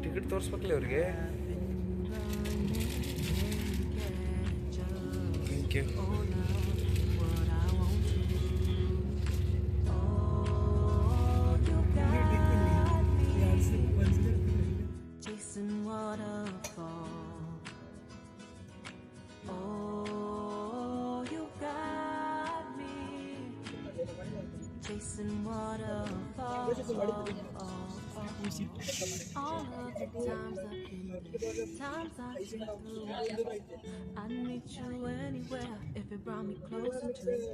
Ticket ತೋರಿಸ್ಬೇಕಲ್ಲ ಅವ್ರಿಗೆ. Thank you. Chasing waterfalls. All of the times I've been there, times I've been through. I'd meet you anywhere if it brought me closer to you.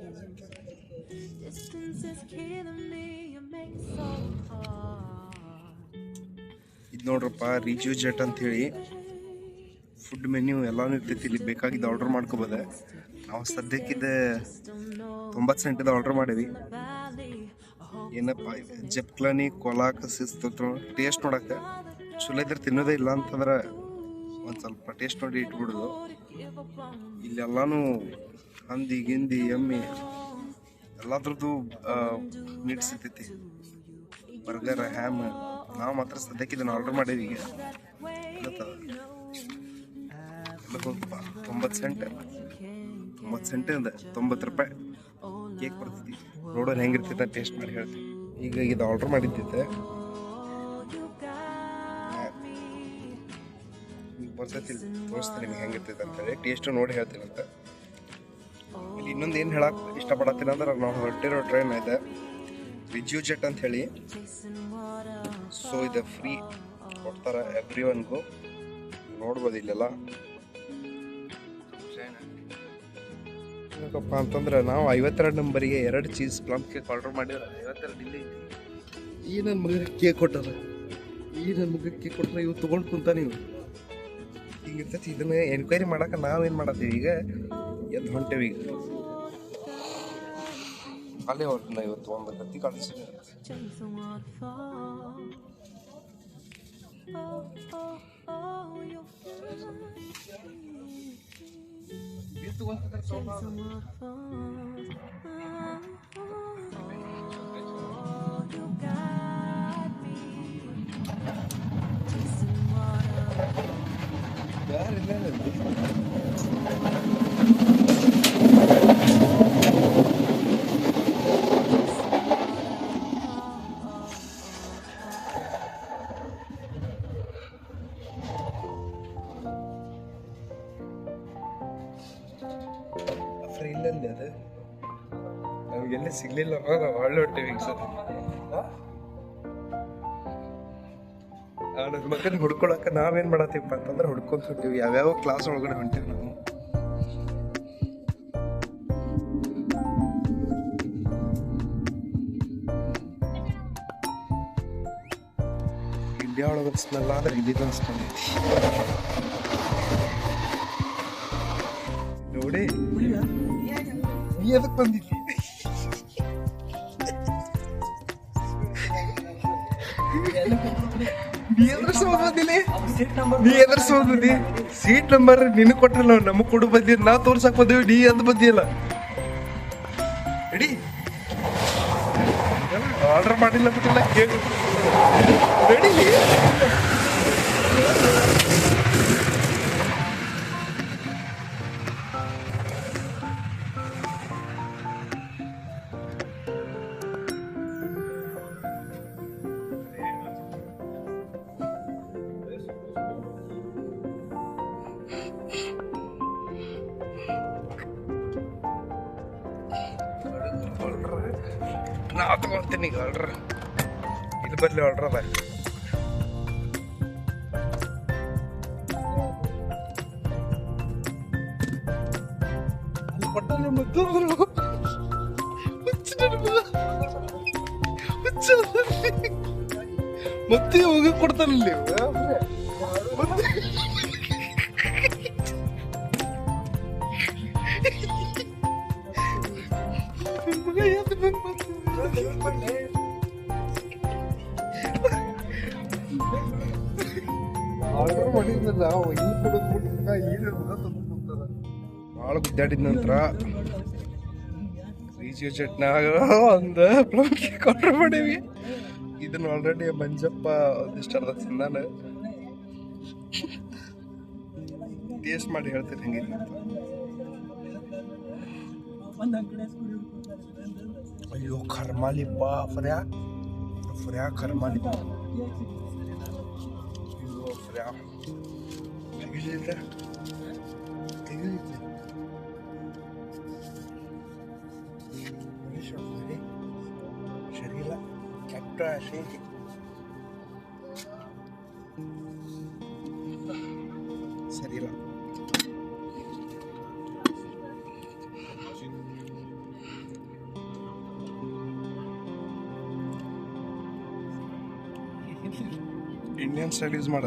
Distance is killing me, you make it so hard. ಇದು ನೋಡ್ರಪ್ಪ, ರಿಜ್ಯೂ jet ಅಂಥೇಳಿ food menu ಎಲ್ಲಾನು ಇರ್ತೈತಿ. ಇಲ್ಲಿ ಬೇಕಾಗಿದ್ದು order ಮಾಡ್ಕೋಬೋದ. ನಾವು ಸದ್ಯಕ್ಕಿದ್ದ 90 ಸೆಂಟಿಂದ order ಮಾಡೀವಿ. ಏನಪ್ಪ ಜಪ್ಕ್ಲಾನಿ ಕೊಲಾಕ ಸಿಸ್ತು ಟೇಸ್ಟ್ ನೋಡಕ್ಕೆ ಚಲೋ ಇದ್ರೆ ತಿನ್ನೋದೇ. ಇಲ್ಲ ಅಂತಂದ್ರೆ ಒಂದು ಸ್ವಲ್ಪ ಟೇಸ್ಟ್ ನೋಡಿ ಇಟ್ಬಿಡೋದು. ಇಲ್ಲೆಲ್ಲಾನು ಹಂದಿ ಗಿಂದಿ ಎಮ್ಮೆ ಎಲ್ಲದ್ರದ್ದು ಮೀಟ್ ಸಿಗ್ತೈತಿ. Burger, ham. ನಾವು ಮಾತ್ರ ಸದ್ಯಕ್ಕೆ ಇದನ್ನು ಆರ್ಡರ್ ಮಾಡೀವಿ. ಈಗ ಎಲ್ಲ 90 ಸೆಂಟ್, 90 ಸೆಂಟಿಂದ 90 ರೂಪಾಯಿ ಕೇಕ್ ಬರ್ತೈತಿ. ನೋಡೋಣ ಹೆಂಗಿರ್ತೈತೆ ಟೇಸ್ಟ್ ಮಾಡಿ ಹೇಳ್ತೀವಿ. ಈಗ ಇದು ಆರ್ಡರ್ ಮಾಡಿದ್ದೈತೆ ಬರ್ತೈತಿ, ತೋರಿಸ್ತೀನಿ ನಿಮ್ಗೆ ಹೆಂಗಿರ್ತೈತೆ ಅಂತೇಳಿ. ಟೇಸ್ಟು ನೋಡಿ ಹೇಳ್ತೀನಿ ಅಂತ. ಇಲ್ಲಿ ಇನ್ನೊಂದು ಏನು ಹೇಳಕ್ಕೆ ಇಷ್ಟಪಡತ್ತೀನಿ ಅಂದ್ರೆ, ನಾವು ಹೊರಟಿರೋ ಟ್ರೈನ್ ಇದೆ ರಿಜ್ಯೂ ಜೆಟ್ ಅಂತ ಹೇಳಿ. ಸೊ ಇದು ಫ್ರೀ ಕೊಡ್ತಾರೆ ಎವ್ರಿ ಒನ್ಗೂ. ನೋಡ್ಬೋದು ಇಲ್ಲೆಲ್ಲ. ಏನಕ್ಕಪ್ಪ ಅಂತಂದ್ರೆ, ನಾವು 52 ನಂಬರಿಗೆ 2 ಚೀಸ್ ಪ್ಲಮ್ ಕೇಕ್ ಆರ್ಡರ್ ಮಾಡಿದ್ರೆ 52 ಇಲ್ಲಿ ಈ ನನ್ನ ಮಗನಿಗೆ ಕೇಕ್ ಕೊಟ್ಟಾರ. ಇವು ತೊಗೊಂಡು ಕುಂತ ನೀವು ಹಿಂಗಿರ್ತೈತಿ. ಇದನ್ನ ಎನ್ಕ್ವೈರಿ ಮಾಡಕ್ಕೆ ನಾವೇನು ಮಾಡತ್ತೀವಿ, ಈಗ ಎದ್ದು ಹೊಂಟೇವಿ. ಈಗ ಅಲ್ಲೇ ಹೊರಟು ಇವತ್ತು 9 ಗಂಟೆ ಕಳಿಸಿ. ಇಲ್ಲಲ್ಲಿ ಅದು ನಮಗೆಲ್ಲ ಸಿಗ್ಲಿಲ್ಲ. ನಾವು ಒಳ್ಳೆ ಹೊಟ್ಟೆವಿ ಈಗ ಸರ್. ನನ್ನ ಮಕ್ಕಳಿಗೆ ಹುಡ್ಕೊಳಕ್ಕೆ ನಾವೇನು ಮಾಡತ್ತೀವಪ್ಪ ಅಂತಂದ್ರೆ ಹುಡ್ಕೊಂತ ಹೊಂಟೀವಿ. ಯಾವ್ಯಾವ ಕ್ಲಾಸ್ ಒಳಗಡೆ ಹೊಂಟೀವಿ ನಾವು. ಇಂಡಿಯಾ ಒಳಗೆ ಸ್ಮೆಲ್ ಆದ್ರೆ ಇಲ್ಲಿಗೆ ಅನ್ಸ್ಕೊಂಡೈತಿ ನೋಡಿ. ನೀ ಅದಕ್ಕೆ ಬಂದಿದ್ದಿ? ಸೀಟ್ ನಂಬರ್ ನಿನ್ ಕೊಟ್ಟಲ್ಲ, ನಮಗ್ ಕೊಡು ಬಂದಿ. ನಾವ್ ತೋರ್ಸಕ್ ಬಂದೇವಿ, ನೀ ಅಂತ ಬಂದಿಯಲ್ಲ. ರೆಡಿ ಆರ್ಡರ್ ಮಾಡಿಲ್ಲ ಬಿಟ್ಟಿಲ್ಲ ಕೇಳಿ ರೆಡಿ. ನಾ ತಗೊಳ್ತೀನಿ ಈಗ ಆರ್ಡ್ರ್. ಇದು ಬರಲಿ ಆರ್ಡ್ರ್ ಅದ. ಕೊಟ್ಟಲ್ಲಿ ಮುದ್ದು ಮತ್ತೆ ಹೋಗಿ ಕೊಡ್ತಾನಲ್ಲಿ ಮತ್ತೆ ಆರ್ಡರ್ ಮಾಡಿದ್ನಲ್ಲ ಇಲ್ಲಿ ಕೊಡೋದು ಭಾಳ ಗುದ್ದಾಡಿದ ನಂತರ ರೀಜಿಯೋ ಚಟ್ನಾಗ ಒಂದು ಪ್ಲಮ್ ಕೇಕ್ ಆರ್ಡರ್ ಮಾಡೀವಿ. ಇದನ್ನ ಆಲ್ರೆಡಿ ಮಂಜಪ್ಪ ಒಂದಿಷ್ಟು ಅರ್ಧ ತಿಂದಾನ. ಟೇಸ್ಟ್ ಮಾಡಿ ಹೇಳ್ತೀನಿ ಹೆಂಗಿದೆ ಅಂತ. ಅಯ್ಯೋ ಕರ್ಮಾಲಿಪ್ಪ ಫ್ರ್ಯಾ ಕರ್ಮಾಲಿಪ್ಪ. ಅಯ್ಯೋ ಫ್ರ್ಯಾ ಹೇಗಿಲ್ಲ ಶರೀರ ಕೆಟ್ಟ ಶೇಖಿ. ಸರಿಯಿಲ್ಲ. ಇಂಡಿಯನ್ ಸ್ಟೈಲ್ ಯೂಸ್ ಮಾಡ.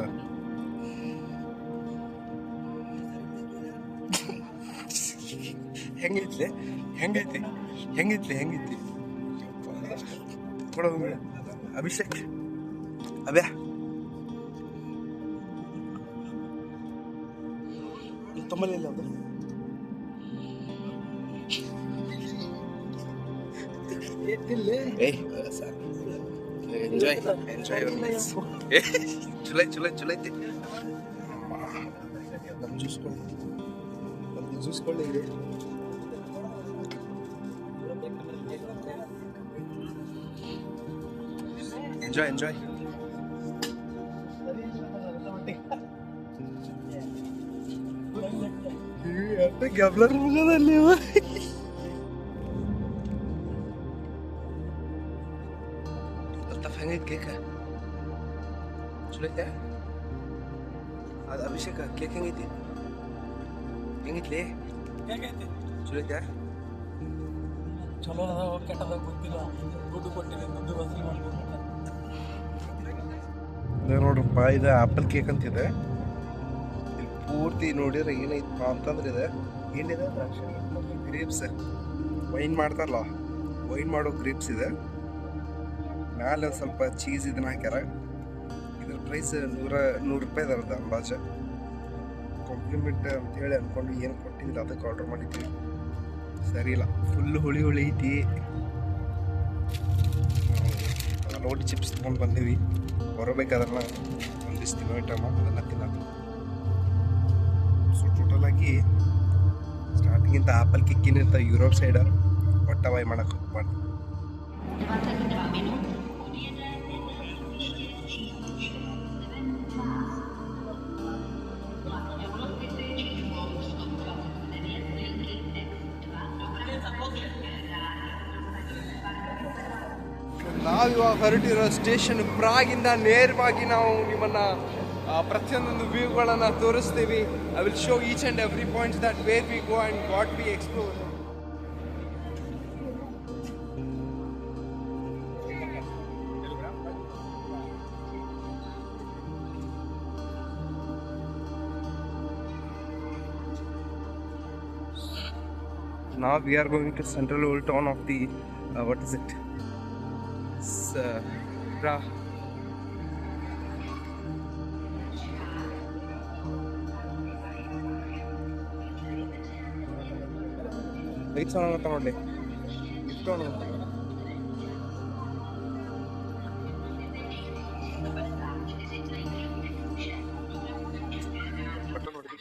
ಹೆಂಗೈತಿ ಕೊಡೋ ಅಭಿಷೇಕ್ ಅಬ್ಯಾ ತಮ್ಮಲಿಲ್ಲ ಅದು ಎಂಜಾಯ್ ಚಲೋ ಐತಿ. ನಮ್ಮ ಜ್ಯೂಸ್ಕೊಳ್ಳಿ ಇದೆ. ಎಂಜಾಯ್ ಗ್ಯಾಬ್ಲರ್ ಮುಗದಲ್ಲಿ ಹೆಂಗೈತಿ ಕೇಕ ಚಲೋ ಐತೆ. ಅದು ಅಭಿಷೇಕ ಕೇಕ್ ಹೆಂಗೈತಿ ಚಲೋ ಐತೆ. ಚಲೋ ಕೆಟ್ಟದ ಗೊತ್ತಿಲ್ಲ. ದುಡ್ಡು ಕೊಟ್ಟಿಲ್ಲ, ದುಡ್ಡು ವಸೂಲಿ ಮಾಡ್ಬೋದು. ನೋಡ್ರಪ್ಪ ಇದು ಆಪಲ್ ಕೇಕ್ ಅಂತಿದೆ. ಇಲ್ಲಿ ಪೂರ್ತಿ ನೋಡಿದ್ರೆ ಏನೈತಪ್ಪ ಅಂತಂದ್ರೆ ಇದೆ ಏನಿದೆ ಗ್ರೇಪ್ಸ್ ವೈನ್ ಮಾಡ್ತಾರಲ್ಲ, ವೈನ್ ಮಾಡೋ ಗ್ರೇಪ್ಸ್ ಇದೆ. ಮ್ಯಾಲೆ ಒಂದು ಸ್ವಲ್ಪ ಚೀಸ್ ಇದನ್ನ ಹಾಕ್ಯಾರ. ಇದ್ರ ಪ್ರೈಸ್ 100 ರೂಪಾಯಿ ಇದಾರದ ಅಂದಾಜ. ಕಾಂಪ್ಲಿಮೆಂಟ್ ಅಂತೇಳಿ ಅಂದ್ಕೊಂಡು ಏನು ಕೊಟ್ಟಿದ್ದಿಲ್ಲ, ಅದಕ್ಕೆ ಆರ್ಡರ್ ಮಾಡಿದ್ವಿ. ಸರಿ ಇಲ್ಲ, ಫುಲ್ ಹುಳಿ ಐತಿ. ರೋಟಿ ಚಿಪ್ಸ್ ತೊಗೊಂಡು ಬಂದೀವಿ. ಬರಬೇಕಾದ್ರನ್ನ ಒಂದಿಷ್ಟು ತಿನ್ನೋ ಐಟಮ್ ಅದನ್ನು ತಿನ್ನೋದು. ಸೊ ಟೋಟಲಾಗಿ ಸ್ಟಾರ್ಟಿಂಗಿಂತ ಆಪಲ್ ಕಿಕ್ಕಿನಿರ್ತಾವೆ ಯುರೋಪ್ ಸೈಡ. ಒಟ್ಟ ಬಾಯ್ ಮಾಡಕ್ಕೆ ಹೋಗ್ಬಾರ್ದು. ನಾವಿವಾಗ ಹೊರಟಿರೋ ಸ್ಟೇಷನ್ ಪ್ರಾಗಿಂದ ನೇರವಾಗಿ ನಾವು ನಿಮ್ಮನ್ನು ಪ್ರತಿಯೊಂದೊಂದು ವ್ಯೂಗಳನ್ನು ತೋರಿಸ್ತೀವಿ. I will show each and every points that where we go and what we explore. Now we are going to central old town of the what is it? Prague. Lights on agata nodi. Isto on. Button nodi.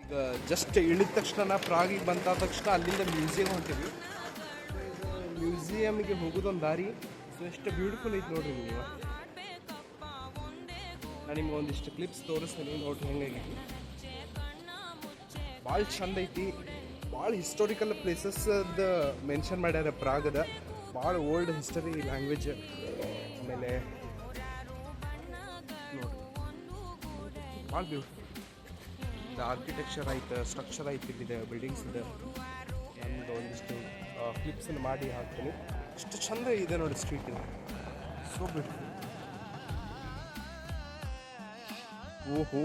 ಈಗ just ಇಳಿದ ತಕ್ಷಣ ಪ್ರಾಗಿಗೆ ಬಂದ ತಕ್ಷಣ ಅಲ್ಲಿಂದ museum ಹೊಂಟಿವಿ. ಮ್ಯೂಸಿಯಮ್ಗೆ ಹೋಗೋದೊಂದು ದಾರಿ. So ಎಷ್ಟು beautiful ಐತೆ ನೋಡ್ರಿ ನೀವು. ನಾನು ನಿಮ್ಗೆ ಒಂದಿಷ್ಟು ಕ್ಲಿಪ್ಸ್ ತೋರಿಸ್ತೀನಿ, ನೋಡ್ರಿ ಹೆಂಗಾಗೈತಿ. ಭಾಳ ಚಂದ ಐತಿ, ಭಾಳ ಹಿಸ್ಟೋರಿಕಲ್ ಪ್ಲೇಸಸ್ ಮೆನ್ಷನ್ ಮಾಡ್ಯಾರ ಪ್ರಾಗದ. ಭಾಳ ಓಲ್ಡ್ ಹಿಸ್ಟರಿ ಲ್ಯಾಂಗ್ವೇಜ್. ಆಮೇಲೆ ನೋಡಿ ಭಾಳ ಬ್ಯೂಟಿಫುಲ್. ದ ಆರ್ಕಿಟೆಕ್ಚರ್ ಆಯ್ತು, ಸ್ಟ್ರಕ್ಚರ್ ಆಯ್ತು, ಇಲ್ಲಿದೆ ಬಿಲ್ಡಿಂಗ್ಸ್ ಇದೆ. ನಮ್ದು ಒಂದಿಷ್ಟು ಕ್ಲಿಪ್ಸನ್ನು ಮಾಡಿ ಹಾಕ್ತೀನಿ. ಇಷ್ಟು ಚಂದ ಇದೆ ನೋಡಿ ಸ್ಟ್ರೀಟ್ ಇದೆ. So beautiful. ಓಹೋ,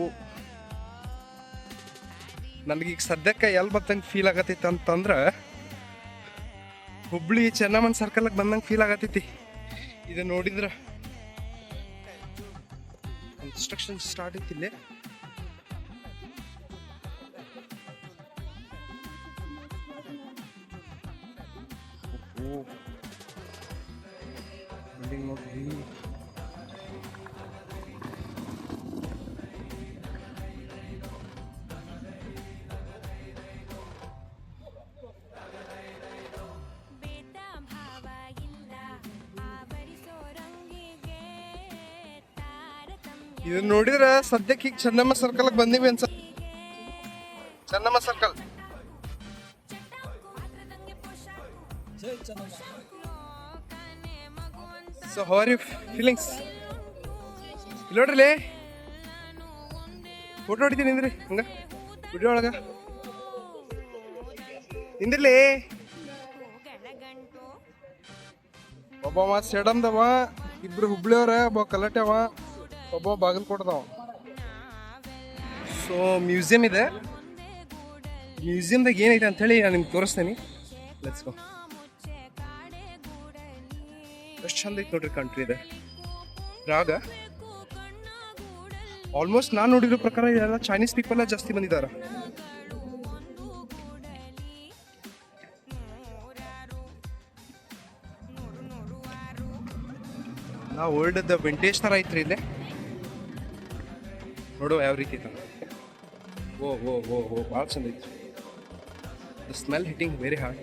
ನನಗೀಗ ಸದ್ಯಕ್ಕೆ ಎಲ್ಲಿ ಬತ್ತಂಗೆ ಫೀಲ್ ಆಗತ್ತೈತೆ ಅಂತಂದ್ರೆ ಹುಬ್ಳಿ ಚೆನ್ನಮ್ಮನ ಸರ್ಕಲ್ಗೆ ಬಂದಂಗೆ ಫೀಲ್ ಆಗತ್ತೈತಿ. ಇದು ನೋಡಿದ್ರೆ ಕನ್ಸ್ಟ್ರಕ್ಷನ್ ಸ್ಟಾರ್ಟ್ ಐತಿ ಇಲ್ಲೇ. ಬಿಲ್ಡಿಂಗ್ ನೋಡ್ರಿ. ಇದನ್ನ ನೋಡಿದ್ರೆ ಸದ್ಯಕ್ಕೆ ಈಗ ಚೆನ್ನಮ್ಮ ಸರ್ಕಲ್ಗೆ ಬಂದೀವಿ ಅನ್ಸ. Chennamma circle. So how are you feelings? ಇಲ್ಲಿ ನೋಡ್ರಿ, ಫೋಟೋ ಹೊಡಿತೀನಿ ನಿಂದ್ರಿ. ಹಂಗ ವಿಡಿಯೋ ಒಳಗ ನಿಂದಿರ್ಲಿ. ಒಬ್ಬ ಸೇಡಮ್ದವ, ಇಬ್ರು ಹುಬ್ಳಿಯವ್ರ, ಒಬ್ಬ ಕಲಟವ, ಒಬ್ಬ ಬಾಗಲಕೋಟದವ. ಸೊ ಮ್ಯೂಸಿಯಂ ಇದೆ. ಮ್ಯೂಸಿಯಮ್ದಾಗ ಏನೈತೆ ಅಂಥೇಳಿ ನಾನು ನಿಮ್ಗೆ ತೋರಿಸ್ತೇನೆ. Let's go. ಎಷ್ಟು ಚಂದ ಐತೆ ನೋಡ್ರಿ ಕಂಟ್ರಿ ಇದೆ ಪ್ರಾಗ. ಆಲ್ಮೋಸ್ಟ್ ನಾನು ನೋಡಿರೋ ಪ್ರಕಾರ ಎಲ್ಲ ಚೈನೀಸ್ ಪೀಪಲ್ ಜಾಸ್ತಿ ಬಂದಿದ್ದಾರೆ. ಓಲ್ಡ್ ವಿಂಟೇಜ್ ಥರ ಐತ್ರಿ ಇಲ್ಲೇ. ನೋಡುವ ಯಾವ ರೀತಿ ಐತೆ. ಓ ಓ ಓ ಓ ಭಾಳ ಚಂದ ಐತಿ. The smell hitting very hard.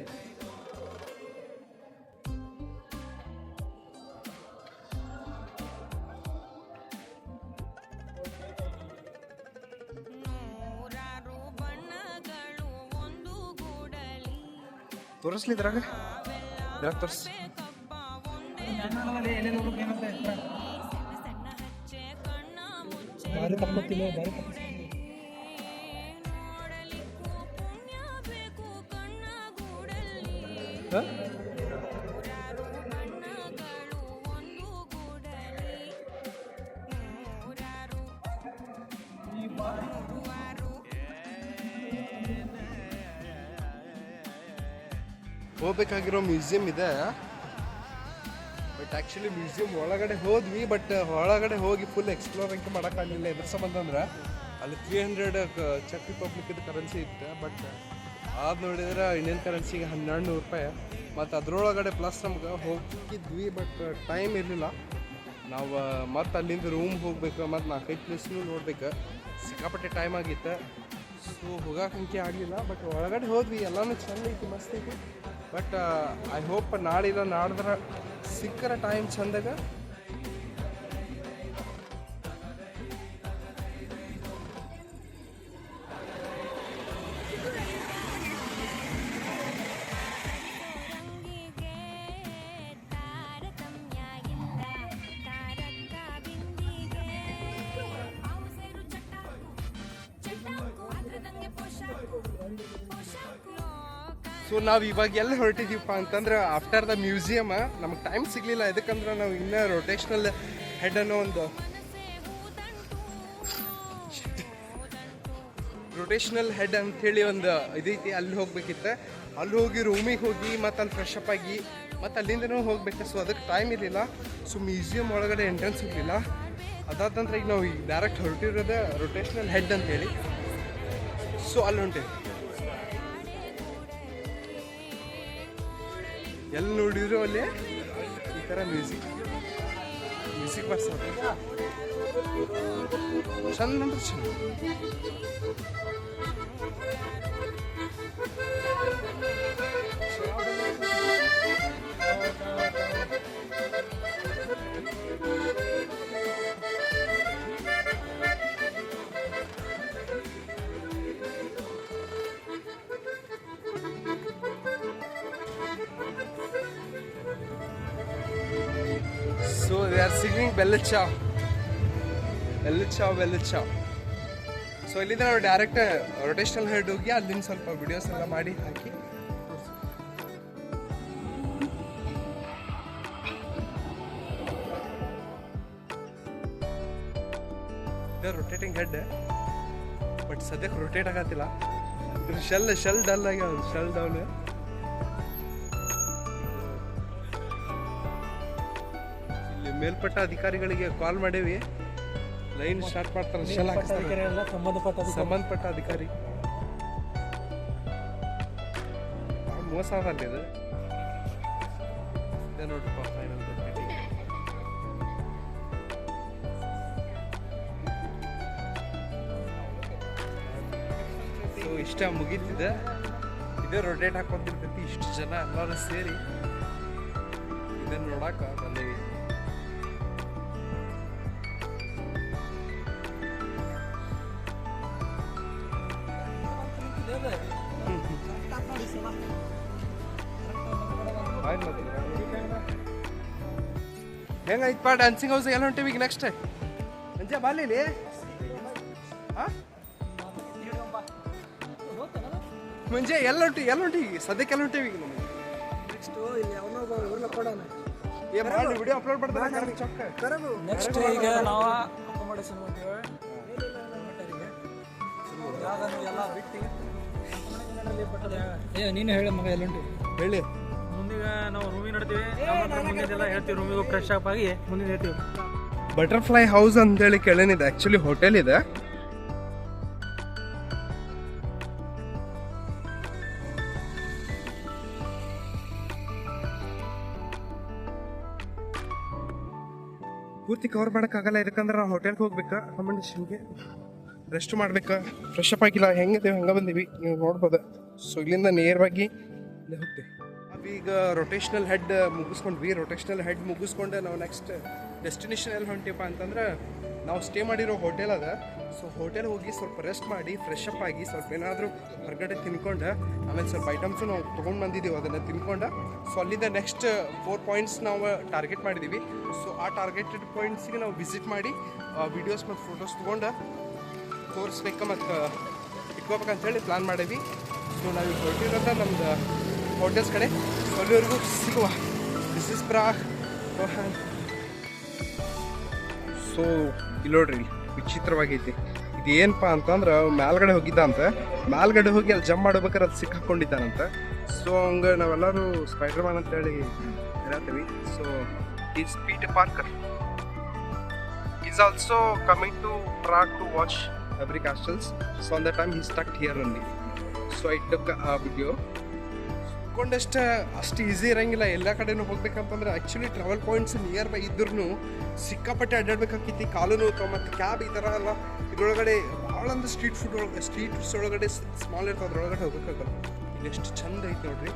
ತೋರಿಸ್ಲಿ ಇದ್ರಾಗ ತೋರಿಸ್. ಹೋಗ್ಬೇಕಾಗಿರೋ ಮ್ಯೂಸಿಯಂ ಇದೆ. ಬಟ್ ಆ್ಯಕ್ಚುಲಿ ಮ್ಯೂಸಿಯಂ ಒಳಗಡೆ ಹೋದ್ವಿ, ಬಟ್ ಒಳಗಡೆ ಹೋಗಿ ಫುಲ್ ಎಕ್ಸ್ಪ್ಲೋರ್ ಅಂತ ಮಾಡೋಕ್ಕಾಗಲಿಲ್ಲ. ಎದ್ರ ಸಂಬಂಧ ಅಂದ್ರೆ ಅಲ್ಲಿ 300 ಚೆಕ್ ರಿಪಬ್ಲಿಕ್ದು ಕರೆನ್ಸಿ ಇತ್ತು. ಬಟ್ ಅದು ನೋಡಿದ್ರೆ ಇಂಡಿಯನ್ ಕರೆನ್ಸಿಗೆ 1200 ರೂಪಾಯಿ. ಮತ್ತು ಅದರೊಳಗಡೆ ಪ್ಲಸ್ ನಮ್ಗೆ ಹೋಗಿದ್ವಿ, ಬಟ್ ಟೈಮ್ ಇರಲಿಲ್ಲ. ನಾವು ಮತ್ತು ಅಲ್ಲಿಂದ ರೂಮ್ ಹೋಗ್ಬೇಕು, ಮತ್ತು 4-5 ಪ್ಲೇಸ್ನೂ ನೋಡ್ಬೇಕು. ಸಿಕ್ಕಾಪಟ್ಟೆ ಟೈಮ್ ಆಗಿತ್ತು. ಸೊ ಹೋಗೋಕೆ ಆಗಲಿಲ್ಲ. ಬಟ್ ಒಳಗಡೆ ಹೋದ್ವಿ, ಎಲ್ಲನೂ ಚಂದ ಐತಿ, ಮಸ್ತ್ ಐತಿ. ಬಟ್ ಐ ಹೋಪ್ ನಾಳಿಲ್ಲ ನಾಡ್ದ್ರೆ ಸಿಕ್ಕರ ಟೈಮ್ ಚಂದಾಗ ಸೊ ನಾವು ಇವಾಗ ಎಲ್ಲಿ ಹೊರಟಿದ್ದೀವಪ್ಪ ಅಂತಂದ್ರೆ ಆಫ್ಟರ್ ದ ಮ್ಯೂಸಿಯಮ್ ನಮಗೆ ಟೈಮ್ ಸಿಗಲಿಲ್ಲ. ಇದಕ್ಕಂದ್ರೆ ನಾವು ಇನ್ನೂ ರೊಟೇಷ್ನಲ್ ಹೆಡ್ ಅನ್ನೋ ಒಂದು ರೊಟೇಷ್ನಲ್ ಹೆಡ್ ಅಂಥೇಳಿ ಒಂದು ಇದೈತಿ, ಅಲ್ಲಿ ಹೋಗ್ಬೇಕಿತ್ತು. ಅಲ್ಲಿ ಹೋಗಿ ರೂಮಿಗೆ ಹೋಗಿ ಮತ್ತು ಅಲ್ಲಿ ಫ್ರೆಶ್ ಅಪ್ ಆಗಿ ಮತ್ತು ಅಲ್ಲಿಂದನೂ ಹೋಗ್ಬೇಕು. ಸೊ ಅದಕ್ಕೆ ಟೈಮ್ ಇರಲಿಲ್ಲ. ಸೊ ಮ್ಯೂಸಿಯಮ್ ಒಳಗಡೆ ಎಂಟ್ರೆನ್ಸ್ ಇರಲಿಲ್ಲ. ಅದಾದ ನಂತರ ಈಗ ನಾವು ಈಗ ಡೈರೆಕ್ಟ್ ಹೊರಟಿರೋದೇ ರೊಟೇಷ್ನಲ್ ಹೆಡ್ ಅಂತೇಳಿ. ಸೊ ಅಲ್ಲಿ ಹೊಂಟೇವಿ. ಎಲ್ಲಿ ನೋಡಿದ್ರು ಅಲ್ಲಿ ಈ ಥರ ಮ್ಯೂಸಿಕ್ ಬರ್ಸೋದು ಚಂದ ಅಂದ್ರೆ ಚಂದ. ಆರ್ ಸಿಂಗಿಂಗ್ ಬೆಲ್ಲದ್ ಚಾವ್. ಸೊ ಇಲ್ಲಿಂದ ನಾವು ಡೈರೆಕ್ಟ್ ರೊಟೇಷನಲ್ ಹೆಡ್ ಹೋಗಿ ಅಲ್ಲಿಂದ ಸ್ವಲ್ಪ ವಿಡಿಯೋಸ್ ಎಲ್ಲ ಮಾಡಿ ಹಾಕಿ ರೊಟೇಟಿಂಗ್ ಹೆಡ್ ಬಟ್ ಸದ್ಯಕ್ಕೆ ರೊಟೇಟ್ ಆಗತ್ತಿಲ್ಲ. ಶೆಲ್ ಡಲ್ ಆಗ್ಯಾವ, ಶೆಲ್ ಡೌನ್. ಇಲ್ಲಿ ಮೇಲ್ಪಟ್ಟ ಅಧಿಕಾರಿಗಳಿಗೆ ಕಾಲ್ ಮಾಡೇವಿ, ಲೈನ್ ಸ್ಟಾರ್ಟ್ ಮಾಡ್ತಾರೆ, ಶೆಲ್ ಹಾಕಿಸ್ತಾರೆ. ಸಂಬಂಧಪಟ್ಟ ಅಧಿಕಾರಿ ಮೋಸ ಆಗಲ್ಲ ಇದು. ನೋಡ್ರಪ್ಪ ಫೈನಲ್ ರೊಟೇಟಿಂಗ್. ಸೊ ಇಷ್ಟ ಮುಗೀತಿದೆ, ಇದೇ ರೊಟೇಟ್ ಹಾಕೊಂತಿರ್ತೈತಿ. ಇಷ್ಟು ಜನ ಎಲ್ಲರೂ ಸೇರಿ ಇದನ್ನ ನೋಡಾಕ ಬಂದೇವಿ. ಹೆಂಗೈತಪ್ಪ ಡ್ಯಾನ್ಸಿಂಗ್ ಹೌಸ್ ಎಲ್ಲ ಹೊಂಟೇವಿ ಈಗ ನೆಕ್ಸ್ಟ್ ಮಂಜೆ ಬಾಲಿಲಿ ಮುಂಜೆ ಎಲ್ಲ ಹೊಂಟಿ ಈಗ ಸದ್ಯಕ್ಕೆ ಎಲ್ಲ ಹೊಂಟೇವಿ ಈಗ ನಮಗೆ. ಮಾಡಿ ವಿಡಿಯೋ ಅಪ್ಲೋಡ್ ಮಾಡ್ತಾರೆ ನೆಕ್ಸ್ಟ್ ಈಗ ನಾವು ಅಕೊಮಡೇಷನ್ ಮಾಡ್ತೀವಿ. ಎಲ್ಲ ಬಿಟ್ಟು ನೀನು ಹೇಳ ಮಗ ಎಲ್ಲ ಉಂಟು ಹೇಳಿ. ಮುಂದಿಗೆ ನಾವು ರೂಮಿಗೆ ನಡ್ತೀವಿ, ಮುಂದಿದೆಲ್ಲ ಹೇಳ್ತೀವಿ. ರೂಮಿಗೆ ಫ್ರೆಶ್ ಅಪ್ ಆಗಿ ಮುಂದಿನ ಹೇಳ್ತೀವಿ. ಬಟರ್ಫ್ಲೈ ಹೌಸ್ ಅಂತೇಳಿ ಕೆಳನಿದೆ, ಆ್ಯಕ್ಚುಲಿ ಹೋಟೆಲ್ ಇದೆ. ಪೂರ್ತಿ ಕವರ್ ಮಾಡೋಕ್ಕಾಗಲ್ಲ, ಇದಕ್ಕಂದ್ರೆ ನಾವು ಹೋಟೆಲ್ಗೆ ಹೋಗ್ಬೇಕಾ, ಅಕೊಮಡೇಷನ್ಗೆ ರೆಸ್ಟ್ ಮಾಡ್ಬೇಕಾ, ಫ್ರೆಶ್ ಅಪ್ ಆಗಿಲ್ಲ, ಹೆಂಗಿದ್ದೀವಿ ಹಂಗೆ ಬಂದೀವಿ ನೀವು ನೋಡ್ಬೋದು. ಸೊ ಇಲ್ಲಿಂದ ನೇರವಾಗಿ ಇಲ್ಲೇ ಹೋಗ್ತೀವಿ. ನಾವೀಗ ರೊಟೇಷ್ನಲ್ ಹೆಡ್ ಮುಗಿಸ್ಕೊಂಡ್ವಿ. ರೊಟೇಷ್ನಲ್ ಹೆಡ್ ಮುಗಿಸ್ಕೊಂಡು ನಾವು ನೆಕ್ಸ್ಟ್ ಡೆಸ್ಟಿನೇಷನ್ ಎಲ್ಲಿ ಹೊಂಟಿವಪ್ಪ ಅಂತಂದ್ರೆ ನಾವು ಸ್ಟೇ ಮಾಡಿರೋ ಹೋಟೆಲ್ ಅದ. ಸೊ ಹೋಟೆಲ್ ಹೋಗಿ ಸ್ವಲ್ಪ ರೆಸ್ಟ್ ಮಾಡಿ ಫ್ರೆಶ್ ಅಪ್ ಆಗಿ ಸ್ವಲ್ಪ ಏನಾದರೂ ಹೊರಗಡೆ ತಿನ್ಕೊಂಡು ಆಮೇಲೆ ಸ್ವಲ್ಪ ಐಟಮ್ಸು ನಾವು ತೊಗೊಂಡು ಬಂದಿದ್ದೀವಿ, ಅದನ್ನು ತಿನ್ಕೊಂಡು ಸೊ ಅಲ್ಲಿಂದ ನೆಕ್ಸ್ಟ್ 4 ಪಾಯಿಂಟ್ಸ್ ನಾವು ಟಾರ್ಗೆಟ್ ಮಾಡಿದ್ದೀವಿ. ಸೊ ಆ ಟಾರ್ಗೆಟೆಡ್ ಪಾಯಿಂಟ್ಸಿಗೆ ನಾವು ವಿಸಿಟ್ ಮಾಡಿ ವೀಡಿಯೋಸ್ ಮತ್ತು ಫೋಟೋಸ್ ತೊಗೊಂಡು ತೋರಿಸ್ಬೇಕು ಮತ್ತು ಇಟ್ಕೋಬೇಕಂತೇಳಿ ಪ್ಲ್ಯಾನ್ ಮಾಡೀವಿ. ಸೊ ನಾವು ಈಗ ಹೊರಟಿರೋದ ನಮ್ದು ಹೋಟೆಲ್ಸ್ ಕಡೆ. ಸೊ ಅಲ್ಲಿವರೆಗೂ ಸಿಗುವ. This is Prague Rohan. So ಇಲ್ಲಿ ನೋಡ್ರಿ ವಿಚಿತ್ರವಾಗೈತಿ. ಇದು ಏನಪ್ಪ ಅಂತಂದ್ರೆ ಮೇಲ್ಗಡೆ ಹೋಗಿದ್ದ ಅಂತ, ಮೇಲ್ಗಡೆ ಹೋಗಿ ಅಲ್ಲಿ ಜಂಪ್ ಮಾಡ್ಬೇಕಾದ್ರೆ ಅದು ಸಿಕ್ಕಾಕೊಂಡಿದ್ದಾನಂತ. ಸೊ ಹಂಗೆ ನಾವೆಲ್ಲರೂ ಸ್ಪೈಡರ್ ಮ್ಯಾನ್ ಅಂತೇಳಿ ಹೇಳ್ತೀವಿ. So is Peter Parker is also coming to Prague to watch every castles. So on that time he stuck here only. So I took a video. ಕೊಂಡಷ್ಟು ಅಷ್ಟು ಈಸಿ ಇರಂಗಿಲ್ಲ ಎಲ್ಲ ಕಡೆನೂ ಹೋಗ್ಬೇಕಂತಂದ್ರೆ. Actually travel points near by ಇದ್ರೂ ಸಿಕ್ಕಾಪಟ್ಟೆ ಅಡ್ಡಾಡ್ಬೇಕಾಗಿತ್ತು, ಕಾಲು ನೋವು ಮತ್ತು ಕ್ಯಾಬ್ ಈ ಥರ ಎಲ್ಲ. ಇದ್ರೊಳಗಡೆ ಭಾಳ ಅಂದ್ರೆ ಸ್ಟ್ರೀಟ್ಸ್ ಒಳಗಡೆ ಸ್ಮಾಲ್ ಇರ್ತದೆ, ಅದ್ರೊಳಗಡೆ ಹೋಗ್ಬೇಕಾಗಲ್ಲ. ಇಲ್ಲಿ ಎಷ್ಟು ಚಂದ ಐತೆ ನೋಡ್ರಿ.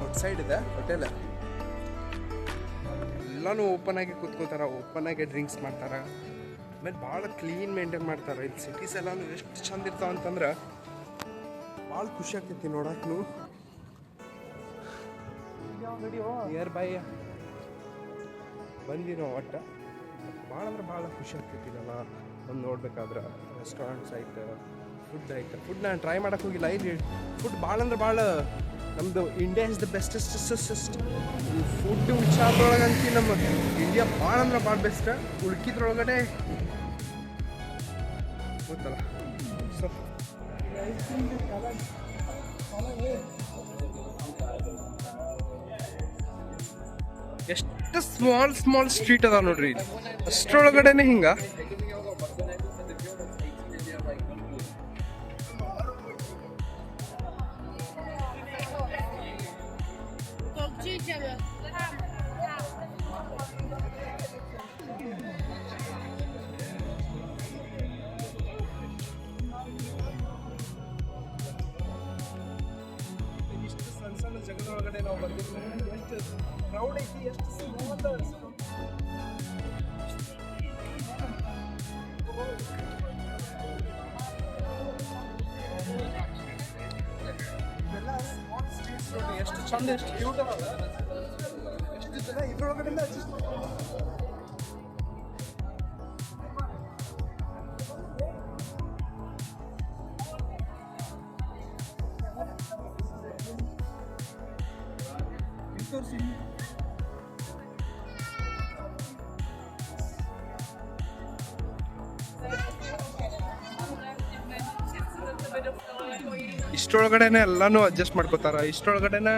ಔಟ್ಸೈಡ್ ಇದೆ ಹೋಟೆಲ್, ಎಲ್ಲನೂ ಓಪನ್ ಆಗಿ ಕೂತ್ಕೋತಾರ, ಓಪನ್ ಆಗಿ ಡ್ರಿಂಕ್ಸ್ ಮಾಡ್ತಾರೆ, ಆಮೇಲೆ ಭಾಳ ಕ್ಲೀನ್ ಮೇಂಟೈನ್ ಮಾಡ್ತಾರೆ. ಇಲ್ಲಿ ಸಿಟೀಸ್ ಎಲ್ಲನೂ ಎಷ್ಟು ಚಂದ ಇರ್ತಾವ ಅಂತಂದ್ರೆ ಭಾಳ ಖುಷಿ ಆಗ್ತೈತಿ ನೋಡಕ್ಕೂ. ನಿಯರ್ ಬೈ ಬಂದಿ ನಾವು ಒಟ್ಟು ಭಾಳ ಅಂದ್ರೆ ಭಾಳ ಖುಷಿ ಆಗ್ತೈತಿ. ಇದೆಲ್ಲ ಒಂದು ನೋಡ್ಬೇಕಾದ್ರೆ ರೆಸ್ಟೋರೆಂಟ್ಸ್ ಐತೆ, ಫುಡ್ ಐತೆ. ಫುಡ್ ನಾನು ಟ್ರೈ ಮಾಡೋಕೆ ಹೋಗಿಲ್ಲ. ಇಲ್ಲಿ ಫುಡ್ ಭಾಳ ಅಂದ್ರೆ ಭಾಳ ನಮ್ಮದು ಇಂಡಿಯಾ ಇಸ್ ದ ಬೆಸ್ಟೆಸ್ಟ್. ಈ ಫುಡ್ ವಿಚಾರದೊಳಗಂತೂ ನಮ್ಮ ಇಂಡಿಯಾ ಭಾಳ ಅಂದ್ರೆ ಭಾಳ ಬೆಸ್ಟ್. ಉಳ್ಕಿದ್ರೊಳಗಡೆ ಗೊತ್ತಲ್ಲ. ಸೊ ಎಷ್ಟು ಸ್ಮಾಲ್ ಸ್ಟ್ರೀಟ್ ಅದಾವ ನೋಡ್ರಿ. ಅಷ್ಟರೊಳಗಡೆನೆ ಹಿಂಗ ಸಣ್ಣ ಜಗದೊಳಗಡೆ ನಾವು ಬಂದಿದ್ವಿ. ಎಷ್ಟು ಕ್ರೌಡ್ ಐತಿ, ಎಷ್ಟು ಸ್ಮಾಲ್ ಸ್ಟ್ರೀಟ್ಸ್ ನೋಡಿ ಎಷ್ಟು ಚಂದ, ಎಷ್ಟು ಕ್ಯೂಟ್ ಅದ, ಎಷ್ಟು ಇದ್ರೊಳಗಡೆ ಇಷ್ಟೊಳಗಡೆನೆ ಎಲ್ಲಾನು ಅಡ್ಜಸ್ಟ್ ಮಾಡ್ಕೋತಾರ, ಇಷ್ಟೊಳಗಡೆನೆ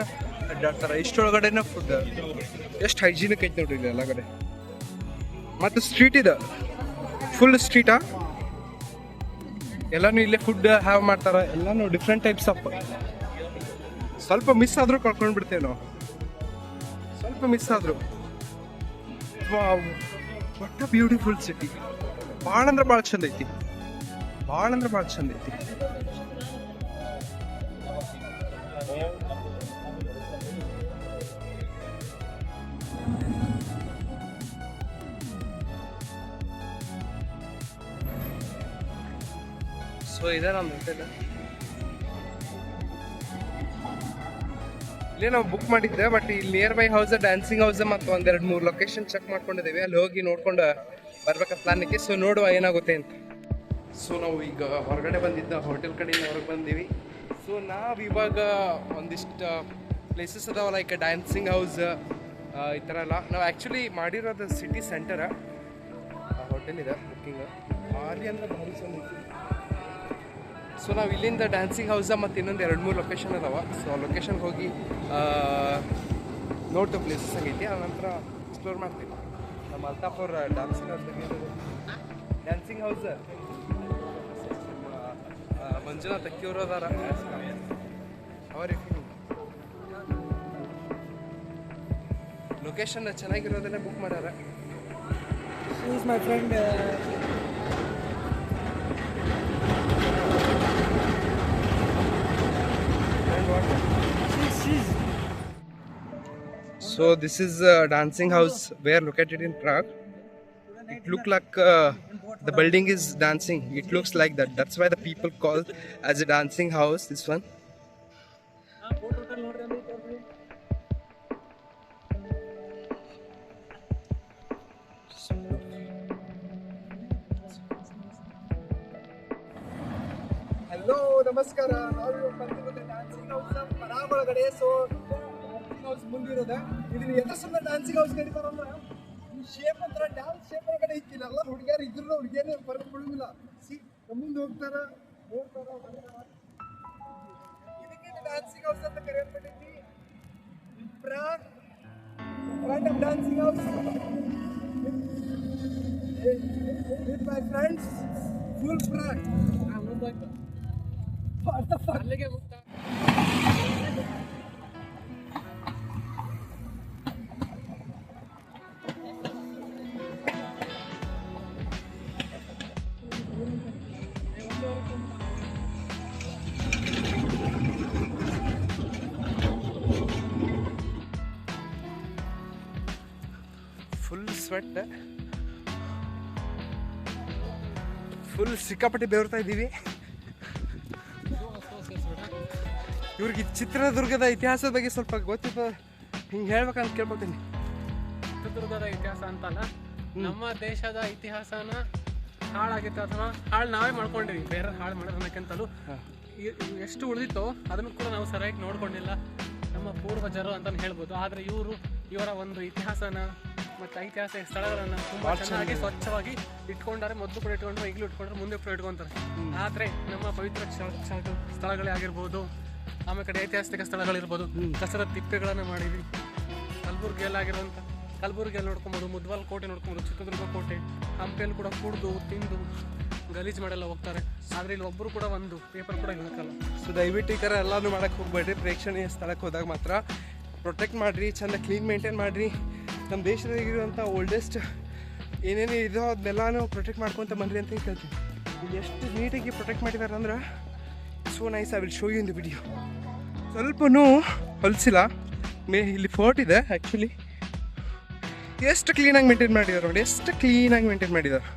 ಅಡ್ಡಾಡ್ತಾರ, ಇಷ್ಟೊಳಗಡೆನೆ ಫುಡ್ ಎಷ್ಟು ಹೈಜೀನಿಕ್ ಐತಿ ನೋಡ್ರಿ ಇಲ್ಲಿ ಎಲ್ಲ ಕಡೆ. ಮತ್ತು ಸ್ಟ್ರೀಟ್ ಇದೆ, ಫುಲ್ ಸ್ಟ್ರೀಟಾ, ಎಲ್ಲಾನು ಇಲ್ಲೇ ಫುಡ್ ಹ್ಯಾವ್ ಮಾಡ್ತಾರ, ಎಲ್ಲಾನು ಡಿಫ್ರೆಂಟ್ ಟೈಪ್ಸ್ ಆಫ್. ಸ್ವಲ್ಪ ಮಿಸ್ ಆದ್ರೂ ಕಳ್ಕೊಂಡು ಬಿಡ್ತೇವೆ ನಾವು, ಸ್ವಲ್ಪ ಮಿಸ್ ಆದ್ರು. What a beautiful city. ಭಾಳ ಅಂದ್ರೆ ಭಾಳ ಚಂದ ಐತಿ, ಭಾಳ ಅಂದ್ರೆ ಭಾಳ ಚಂದ ಐತಿ. ಸೊ ಇದೆ ನಮ್ಮ ಹೋಟೆಲ್. ಇಲ್ಲೇ ನಾವು ಬುಕ್ ಮಾಡಿದ್ದೆ, ಬಟ್ ಇಲ್ಲಿ near by house dancing house ಮತ್ತು ಒಂದೆರಡು 3 ಲೊಕೇಶನ್ ಚೆಕ್ ಮಾಡ್ಕೊಂಡಿದ್ದೀವಿ. ಅಲ್ಲಿ ಹೋಗಿ ನೋಡ್ಕೊಂಡು ಬರ್ಬೇಕ ಪ್ಲಾನಿಗೆ. ಸೊ ನೋಡುವ ಏನಾಗುತ್ತೆ ಅಂತ. ಸೊ ನಾವು ಈಗ ಹೊರಗಡೆ ಬಂದಿದ್ದ ಹೋಟೆಲ್ ಕಡೆಯಿಂದ ಹೊರಗೆ ಬಂದೀವಿ. ಸೊ ನಾವು ಇವಾಗ ಒಂದಿಷ್ಟು ಪ್ಲೇಸಸ್ ಅದಾವ, ಲೈಕ್ ಡ್ಯಾನ್ಸಿಂಗ್ ಹೌಸ್ ಈ ಥರ ಎಲ್ಲ. ನಾವು ಆ್ಯಕ್ಚುಲಿ ಮಾಡಿರೋದು ಸಿಟಿ ಸೆಂಟರ ಹೋಟೆಲ್ ಇದೆ ಬುಕ್ಕಿಂಗ್ ಭಾರಿ ಅಂದ್ರೆ ಭಾರಿ ಚಂದ ಐತಿ. ಸೊ ನಾವು ಇಲ್ಲಿಂದ ಡ್ಯಾನ್ಸಿಂಗ್ ಹೌಸ ಮತ್ತು ಇನ್ನೊಂದು 2-3 ಲೊಕೇಶನ್ ಅದಾವ. ಸೊ ಆ ಲೊಕೇಶನ್ಗೆ ಹೋಗಿ ನೋಡ್ತೇವೆ ಪ್ಲೇಸಸ್ ಆಗೈತಿ. ಆ ನಂತರ ಎಕ್ಸ್ಪ್ಲೋರ್ ಮಾಡ್ತೀವಿ. ನಮ್ಮ Altapur dancing house dancing house Manjunath ಅಕ್ಕಿಯವರು ಅದಾರ. ಅವರಿಗೆ ಲೊಕೇಶನ್ ಚೆನ್ನಾಗಿರೋದನ್ನೇ ಬುಕ್ ಮಾಡ್ಯಾರ. Is my friend. So this is a dancing house where located in Prague. It look like the building is dancing. It looks like that. That's why the people call as a dancing house this one. Hello, ನಮಸ್ಕಾರ. ನಾವು ಬಂದಿರೋದು dancing house Parag ಒಳಗಡೆ. So dancing house ಮುಂದಿರೋದೆ. ಇದನ್ನ ಎದುರಿಸಿದ dancing house ಕರೀತಾರಲ್ಲ, ಈ shape ಒಂಥರ dance shape ಒಳಗಡೆ ಇಕ್ಕಿಲ್ಲ. ಎಲ್ಲ ಹುಡುಗಿಯರು ಇದ್ರು ಹುಡುಗಿಯರೇ ಬರೋದು ಬಿಡುವುದಿಲ್ಲ. ಮುಂದೆ ಹೋಗ್ತಾರ, ನೋಡ್ತಾರ, ಇದಕ್ಕೆ ಡ್ಯಾನ್ಸಿಂಗ್ ಹೌಸ್ ಅಂತ ಕರೆಯಲ್ಪಟ್ಟೈತಿ. Prague dancing house with my friends, full Prague. What the fuck? Full sweat. Full ಸಿಕ್ಕಾಪಟ್ಟೆ ಬೆವರ್ತಾ ಇದ್ದೀವಿ. ಇವ್ರಿಗೆ ಚಿತ್ರದುರ್ಗದ ಇತಿಹಾಸದ ಬಗ್ಗೆ ಸ್ವಲ್ಪ ಗೊತ್ತಿತ್ತು, ಹಿಂಗೆ ಹೇಳ್ಬೇಕಂತ ಕೇಳ್ಕೊತೀನಿ. ಚಿತ್ರದುರ್ಗದ ಇತಿಹಾಸ ಅಂತಲ್ಲ, ನಮ್ಮ ದೇಶದ ಇತಿಹಾಸನ ಹಾಳಾಗಿತ್ತು ಅಥವಾ ಹಾಳು ನಾವೇ ಮಾಡ್ಕೊಂಡಿವಿ. ಬೇರೆ ಹಾಳು ಮಾಡೋದಕ್ಕಿಂತಲೂ ಎಷ್ಟು ಉಳಿದಿತ್ತೋ ಅದನ್ನು ಕೂಡ ನಾವು ಸರಿಯಾಗಿ ನೋಡ್ಕೊಂಡಿಲ್ಲ, ನಮ್ಮ ಪೂರ್ವಜರು ಅಂತಲೂ ಹೇಳ್ಬೋದು. ಆದರೆ ಇವರ ಒಂದು ಇತಿಹಾಸನ ಮತ್ತು ಐತಿಹಾಸಿಕ ಸ್ಥಳಗಳನ್ನು ತುಂಬ ಚೆನ್ನಾಗಿ ಸ್ವಚ್ಛವಾಗಿ ಇಟ್ಕೊಂಡಾರೆ. ಮೊದಲು ಕೂಡ ಇಟ್ಕೊಂಡ್ರೆ, ಈಗಲೂ ಇಟ್ಕೊಂಡ್ರೆ, ಮುಂದೆ ಕೂಡ ಇಟ್ಕೊತಾರೆ. ಆದರೆ ನಮ್ಮ ಪವಿತ್ರ ಸ್ಥಳಗಳೇ ಆಗಿರ್ಬೋದು, ಆಮೇಲೆ ಕಡೆ ಐತಿಹಾಸಿಕ ಸ್ಥಳಗಳಿರ್ಬೋದು, ಕಸದ ತಿಪ್ಪೆಗಳನ್ನು ಮಾಡಿದ್ವಿ. ಕಲಬುರ್ಗಿಯಲ್ಲಿ ನೋಡ್ಕೊಬೋದು, ಮುದ್ವಾಲ್ ಕೋಟೆ ನೋಡ್ಕೊಬೋದು, ಚಿತ್ರದುರ್ಗ ಕೋಟೆ, ಹಂಪಿಯಲ್ಲಿ ಕೂಡ ಕುಡಿದು ತಿಂದು ಗಲೀಜು ಮಾಡೆಲ್ಲ ಹೋಗ್ತಾರೆ. ಆದರೆ ಇಲ್ಲಿ ಒಬ್ಬರು ಕೂಡ ಒಂದು ಪೇಪರ್ ಕೂಡ ಇರಬೇಕಲ್ಲ. ಸೊ ದಯವಿಟ್ಟು ಈ ಥರ ಎಲ್ಲನೂ ಮಾಡೋಕ್ಕೆ ಹೋಗ್ಬೇಡ್ರಿ. ಪ್ರೇಕ್ಷಣೀಯ ಸ್ಥಳಕ್ಕೆ ಹೋದಾಗ ಮಾತ್ರ ಪ್ರೊಟೆಕ್ಟ್ ಮಾಡಿರಿ, ಚೆಂದ ಕ್ಲೀನ್ ಮೇಂಟೈನ್ ಮಾಡಿರಿ. ನಮ್ಮ ದೇಶದಾಗಿರುವಂಥ ಓಲ್ಡೆಸ್ಟ್ ಏನೇನು ಇದೋ ಅದನ್ನೆಲ್ಲನೂ ಪ್ರೊಟೆಕ್ಟ್ ಮಾಡ್ಕೊತ ಬಂದ್ರಿ ಅಂತ ಹೇಳ್ತೀನಿ. ಇಲ್ಲಿ ಎಷ್ಟು ನೀಟಾಗಿ ಪ್ರೊಟೆಕ್ಟ್ ಮಾಡಿದ್ದಾರೆ ಅಂದ್ರೆ so nice. I will show you in the video. ಸ್ವಲ್ಪನೂ ಹೊಲಿಸಿಲ್ಲ. ಇಲ್ಲಿ ಫೋರ್ಟ್ ಇದೆ ಆ್ಯಕ್ಚುಲಿ. ಎಷ್ಟು ಕ್ಲೀನಾಗಿ ಮೇಂಟೈನ್ ಮಾಡಿದ್ದಾರೆ ನೋಡಿ, ಎಷ್ಟು ಕ್ಲೀನಾಗಿ ಮೇಂಟೈನ್ ಮಾಡಿದ್ದಾರೆ.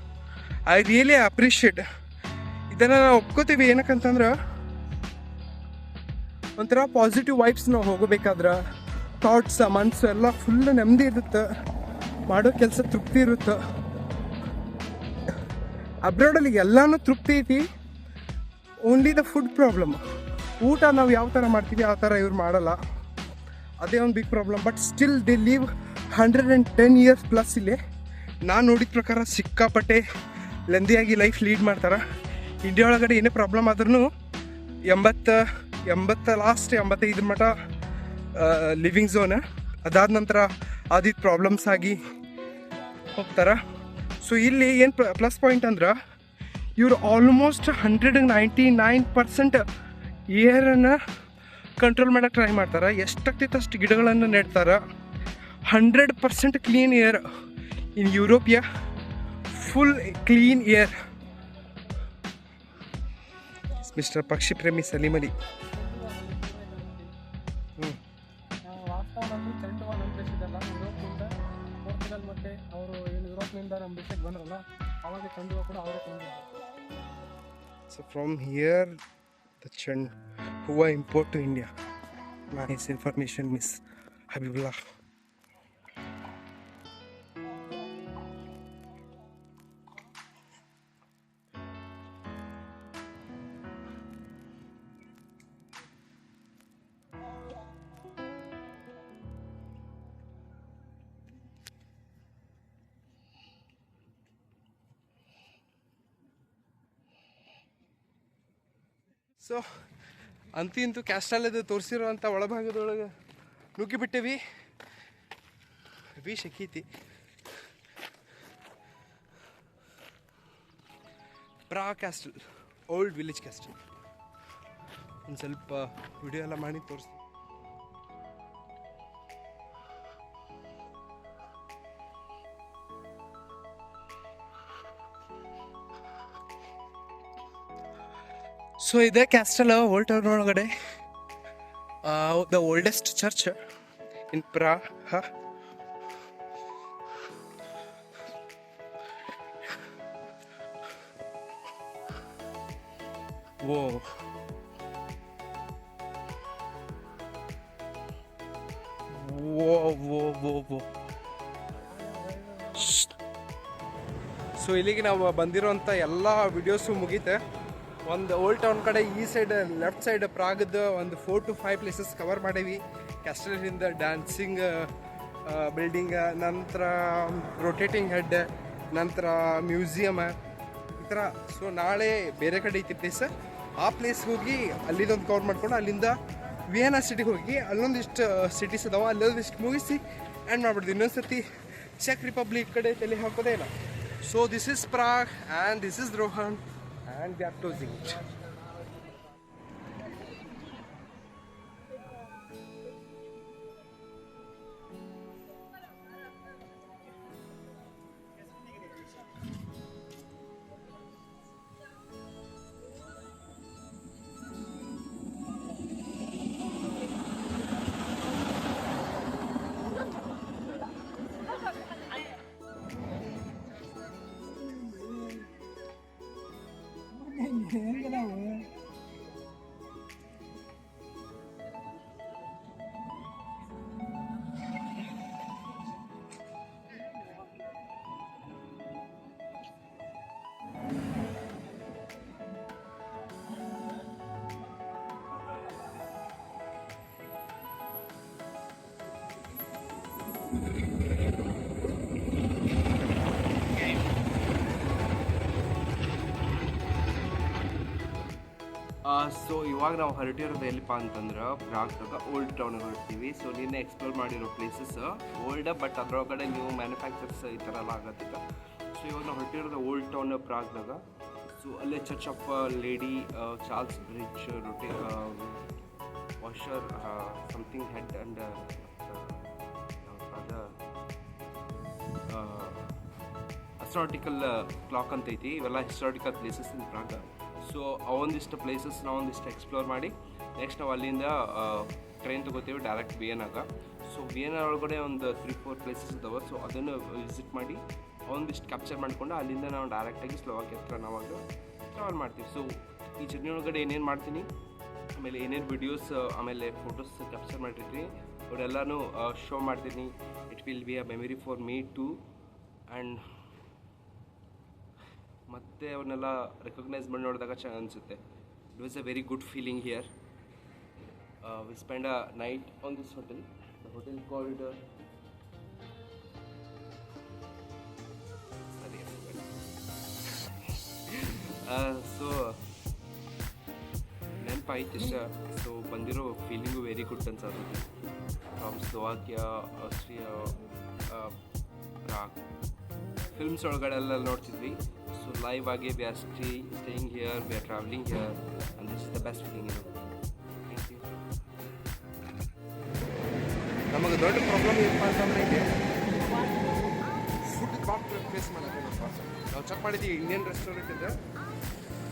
I really appreciate. ಇದನ್ನು ನಾವು ಒಪ್ಕೋತೀವಿ. ಏನಕ್ಕಂತಂದ್ರೆ ಒಂಥರ ಪಾಸಿಟಿವ್ ವೈಬ್ಸ್ ನಾವು ಹೋಗಬೇಕಾದ್ರೆ ಥಾಟ್ಸ್ ಮನಸ್ಸು ಎಲ್ಲ ಫುಲ್ ನೆಮ್ಮದಿ ಇರುತ್ತೆ, ಮಾಡೋ ಕೆಲಸ ತೃಪ್ತಿ ಇರುತ್ತೆ. ಅಬ್ರಾಡಲ್ಲಿ ಎಲ್ಲನೂ ತೃಪ್ತಿ ಐತಿ, ಓನ್ಲಿ ದ ಫುಡ್ ಪ್ರಾಬ್ಲಮ್. ಊಟ ನಾವು ಯಾವ ಥರ ಮಾಡ್ತೀವಿ ಆ ಥರ ಇವ್ರು ಮಾಡಲ್ಲ, ಅದೇ ಒಂದು big problem. But still they live 110 years plus ಇಲ್ಲಿ. ನಾನು ನೋಡಿದ ಪ್ರಕಾರ ಸಿಕ್ಕಾಪಟ್ಟೆ ಲೆಂದಿಯಾಗಿ ಲೈಫ್ ಲೀಡ್ ಮಾಡ್ತಾರೆ. ಇಂಡಿಯಾ ಒಳಗಡೆ ಏನೇ ಪ್ರಾಬ್ಲಮ್ ಆದ್ರೂ 85 ಮಟ್ಟ ಲಿವಿಂಗ್ ಝೋನ್. ಅದಾದ ನಂತರ ಆದಿದ್ದು ಪ್ರಾಬ್ಲಮ್ಸ್ ಆಗಿ ಹೋಗ್ತಾರೆ. ಸೊ ಇಲ್ಲಿ ಏನು ಪ್ಲಸ್ ಪಾಯಿಂಟ್ ಅಂದ್ರೆ ಇವರು ಆಲ್ಮೋಸ್ಟ್ 199% ಏರನ್ನು ಕಂಟ್ರೋಲ್ ಮಾಡೋಕ್ಕೆ ಟ್ರೈ ಮಾಡ್ತಾರೆ. ಎಷ್ಟಾಗ್ತೈತೆ ಅಷ್ಟು ಗಿಡಗಳನ್ನು ನೆಡ್ತಾರೆ. 100% ಕ್ಲೀನ್ ಏರ್ ಇನ್ ಯುರೋಪಿಯ, ಫುಲ್ ಕ್ಲೀನ್ ಏರ್. ಮಿಸ್ಟರ್ ಪಕ್ಷಿ ಪ್ರೇಮಿ ಸಲೀಮ್ ಅಲಿ. ವಾಸ್ತವದಲ್ಲಿ ಚೆಂಡುವ ನಮ್ಮ ದೇಶದಲ್ಲ, ಯುರೋಪ್ನಿಂದ ಪೋರ್ಚುಗಲ್ ಮತ್ತು ಅವರು ಏನು ಯುರೋಪ್ನಿಂದ ನಮ್ಮ ದೇಶಕ್ಕೆ ಬಂದ್ರಲ್ಲ, ಅವಾಗ ಚೆಂಡುವ ಕೂಡ ಅವರೇ ತಂದಿದ್ದಾರೆ. So from here the Hua import to India. Nice information, Miss Habibullah. So ಅಂತೂ ಕ್ಯಾಸ್ಟಲ್ಲದು ತೋರಿಸಿರೋಂಥ ಒಳಭಾಗದೊಳಗೆ ನುಗ್ಗಿಬಿಟ್ಟೇವಿ. ಹೆವಿ ಶೆಕೀತಿ. ಪ್ರಾ ಕ್ಯಾಸ್ಟಲ್, ಓಲ್ಡ್ ವಿಲೇಜ್ ಕ್ಯಾಸ್ಟಲ್. ಒಂದು ಸ್ವಲ್ಪ ವಿಡಿಯೋ ಎಲ್ಲ ಮಾಡಿ ತೋರಿಸ್ತೀನಿ. ಸೊ ಇದೇ ಕ್ಯಾಸ್ಟಲ್ ಓಲ್ಡ್ ಟೌನ್ ಒಳಗಡೆ, the oldest church in Prague. Oh so ಇಲ್ಲಿಗೆ ನಾವು ಬಂದಿರೋಂಥ ಎಲ್ಲ ವಿಡಿಯೋಸು ಮುಗೀತೆ. ಒಂದು ಓಲ್ಡ್ ಟೌನ್ ಕಡೆ ಈ ಸೈಡ್ ಲೆಫ್ಟ್ ಸೈಡ್ ಪ್ರಾಗದ ಒಂದು 4 to 5 ಪ್ಲೇಸಸ್ ಕವರ್ ಮಾಡೀವಿ. ಕ್ಯಾಸ್ಟಲಿಂದ ಡ್ಯಾನ್ಸಿಂಗ್ ಬಿಲ್ಡಿಂಗ್, ನಂತರ ರೊಟೇಟಿಂಗ್ ಹೆಡ್, ನಂತರ ಮ್ಯೂಸಿಯಮ್ ಈ ಥರ. ಸೊ ನಾಳೆ ಬೇರೆ ಕಡೆ ಐತಿ ಪ್ಲೇಸ್, ಆ ಪ್ಲೇಸ್ಗೆ ಹೋಗಿ ಅಲ್ಲಿದೊಂದು ಕವರ್ ಮಾಡ್ಕೊಂಡು ಅಲ್ಲಿಂದ ವಿಯೆನಾ ಸಿಟಿಗೆ ಹೋಗಿ ಅಲ್ಲೊಂದಿಷ್ಟು ಸಿಟೀಸ್ ಅದಾವ, ಅಲ್ಲೊಂದಿಷ್ಟು ಮುಗಿಸಿ ಆ್ಯಂಡ್ ಮಾಡ್ಬಿಡ್ತೀವಿ. ಇನ್ನೊಂದು ಸರ್ತಿ ಚೆಕ್ ರಿಪಬ್ಲಿಕ್ ಕಡೆ ತಲೆ ಹಾಕೋದೇ ಇಲ್ಲ. So this is Prague and this is Rohan and we are closing it. So ಇವಾಗ ನಾವು ಹೊರಟಿರೋದು ಎಲ್ಲಿಪ್ಪ ಅಂತಂದ್ರೆ ಪ್ರಾಗ್ದಾಗ ಓಲ್ಡ್ ಟೌನಿಗೆ ಹೊರಡ್ತೀವಿ. ಸೊ ನಿನ್ನೆ ಎಕ್ಸ್ಪ್ಲೋರ್ ಮಾಡಿರೋ ಪ್ಲೇಸಸ್ ಓಲ್ಡ್, ಬಟ್ ಅದರೊಳಗಡೆ ನೀವು ಮ್ಯಾನುಫ್ಯಾಕ್ಚರ್ಸ್ ಈ ಥರ ಎಲ್ಲ ಆಗತ್ತಿಲ್ಲ. ಸೊ ಇವಾಗ ನಾವು ಹೊರಟಿರೋದು ಓಲ್ಡ್ ಟೌನ್ ಪ್ರಾಗ್ದಾಗ. ಸೊ ಅಲ್ಲೇ church of lady Charles bridge, washer something head and historical clock ಅಂತ ಐತಿ. ಇವೆಲ್ಲ historical places in Prague. So ಅವೊಂದಿಷ್ಟು ಪ್ಲೇಸಸ್ ನಾವೊಂದಿಷ್ಟು ಎಕ್ಸ್ಪ್ಲೋರ್ ಮಾಡಿ ನೆಕ್ಸ್ಟ್ ನಾವು ಅಲ್ಲಿಂದ ಟ್ರೈನ್ ತೊಗೋತೀವಿ ಡೈರೆಕ್ಟ್ ವಿಯೆನಾಗ. ಸೊ ವಿಯೆನಾ ಒಳಗಡೆ ಒಂದು 3-4 ಪ್ಲೇಸಸ್ ಇದ್ದಾವೆ. ಸೊ ಅದನ್ನು ವಿಸಿಟ್ ಮಾಡಿ ಅವೊಂದಿಷ್ಟು ಕ್ಯಾಪ್ಚರ್ ಮಾಡಿಕೊಂಡು ಅಲ್ಲಿಂದ ನಾವು ಡೈರೆಕ್ಟಾಗಿ ಸ್ಲೋವಾಕಿಯಾ ಹತ್ರ ನಾವಾಗ ಟ್ರಾವೆಲ್ ಮಾಡ್ತೀವಿ. ಸೊ ಈ ಜರ್ನಿ ಒಳಗಡೆ ಏನೇನು ಮಾಡ್ತೀನಿ, ಆಮೇಲೆ ಏನೇನು ವಿಡಿಯೋಸ್ ಆಮೇಲೆ ಫೋಟೋಸ್ ಕ್ಯಾಪ್ಚರ್ ಮಾಡಿರ್ತೀನಿ ಅವರೆಲ್ಲನೂ ಶೋ ಮಾಡ್ತೀನಿ. It will be a memory for me too. And ಮತ್ತೆ ಅವನ್ನೆಲ್ಲ ರೆಕಗ್ನೈಸ್ ಮಾಡಿ ನೋಡಿದಾಗ ಚೆನ್ನಾಗಿ ಅನಿಸುತ್ತೆ. It was a very good feeling here. We spend a night on this hotel. The hotel called so ನೆನಪಾಯ್ತು ಇಷ್ಟ. ಸೊ ಬಂದಿರೋ ಫೀಲಿಂಗು ವೆರಿ ಗುಡ್ ಅನ್ಸೋದು. From Slovakia, Austria, Prague films ಒಳಗಡೆ ಎಲ್ಲ ನೋಡ್ತಿದ್ವಿ. ಸೊ ಲೈವ್ ಆಗಿ we are staying here, we are travelling here, and this is the best feeling. Thank you. ನಮಗೆ ದೊಡ್ಡ ಪ್ರಾಬ್ಲಮ್ ಏನಪ್ಪ ಅಂತಂದರೆ ಇದೆ ಫುಡ್ ಕಾಂಪ್ಲೆಕ್ಸ್ ಫೇಸ್ ಮಾಡೋದೇನಪ್ಪ. ನಾವು ಚೆಕ್ ಮಾಡಿದ್ದೀವಿ, ಇಂಡಿಯನ್ ರೆಸ್ಟೋರೆಂಟ್ ಇದೆ,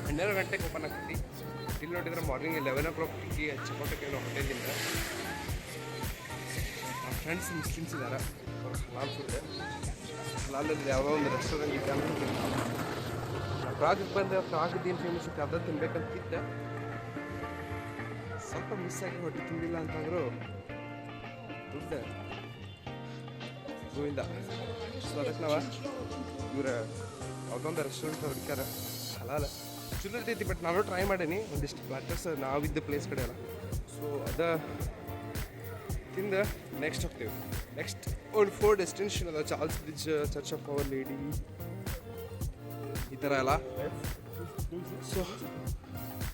12 ಗಂಟೆಗೆ ಓಪನ್ ಆಗ್ತೈತಿ. ಇಲ್ಲಿ ನೋಡಿದ್ರೆ ಮಾರ್ನಿಂಗ್ 11 o'clock ಚೆಕ್ಔಟಕ್ಕೆ ಏನೋ ಹೋಟೆಲಿಂದ. ನಮ್ಮ ಫ್ರೆಂಡ್ಸ್ ಮುಸ್ಲಿಮ್ಸ್ ಇದ್ದಾರೆ, ಅವ್ರು ಹಲಾಲ್ ಫುಡ್, ಹಲಾಲಲ್ಲಿ ಯಾವುದೋ ಒಂದು ರೆಸ್ಟೋರೆಂಟ್ ಇದೆ ಅಂತ. ನಾವು ಪ್ರಾಗಿಗೆ ಬಂದೆ, ಪ್ರಾಗದ್ದು ಏನು ಫೇಮಸ್ ಇತ್ತು ಅದ ತಿನ್ಬೇಕಂತಿದ್ದೆ. ಸ್ವಲ್ಪ ಮಿಸ್ ಆಗಿ ಹೊಟ್ಟೆ ತಿಂದಿಲ್ಲ ಅಂತಂದ್ರು ದುಡ್ಡು ಗೋವಿಂದ. ಸೊ ಅದಕ್ಕೆ ನಾವು ಇವ್ರ ಯಾವುದೊಂದು ರೆಸ್ಟೋರೆಂಟ್ ಹುಡುಕ್ಯಾರ ಹಲಾಲ ಚಲೋ ಇರ್ತೈತಿ. ಬಟ್ ನಾನು ಟ್ರೈ ಮಾಡೀನಿ ಒಂದಿಷ್ಟು ಪ್ಲಾಟರ್ಸ್ ನಾವಿದ್ದ ಪ್ಲೇಸ್ ಕಡೆ ಎಲ್ಲ. ಸೊ ಅದ ತಿಂದ ನೆಕ್ಸ್ಟ್ ಹೋಗ್ತೇವೆ. ನೆಕ್ಸ್ಟ್ ಒಂದು 4 ಡೆಸ್ಟಿನೇಷನ್ ಅದ. Charles bridge, church of our lady, ಈ ಥರ ಎಲ್ಲ. ಸೊ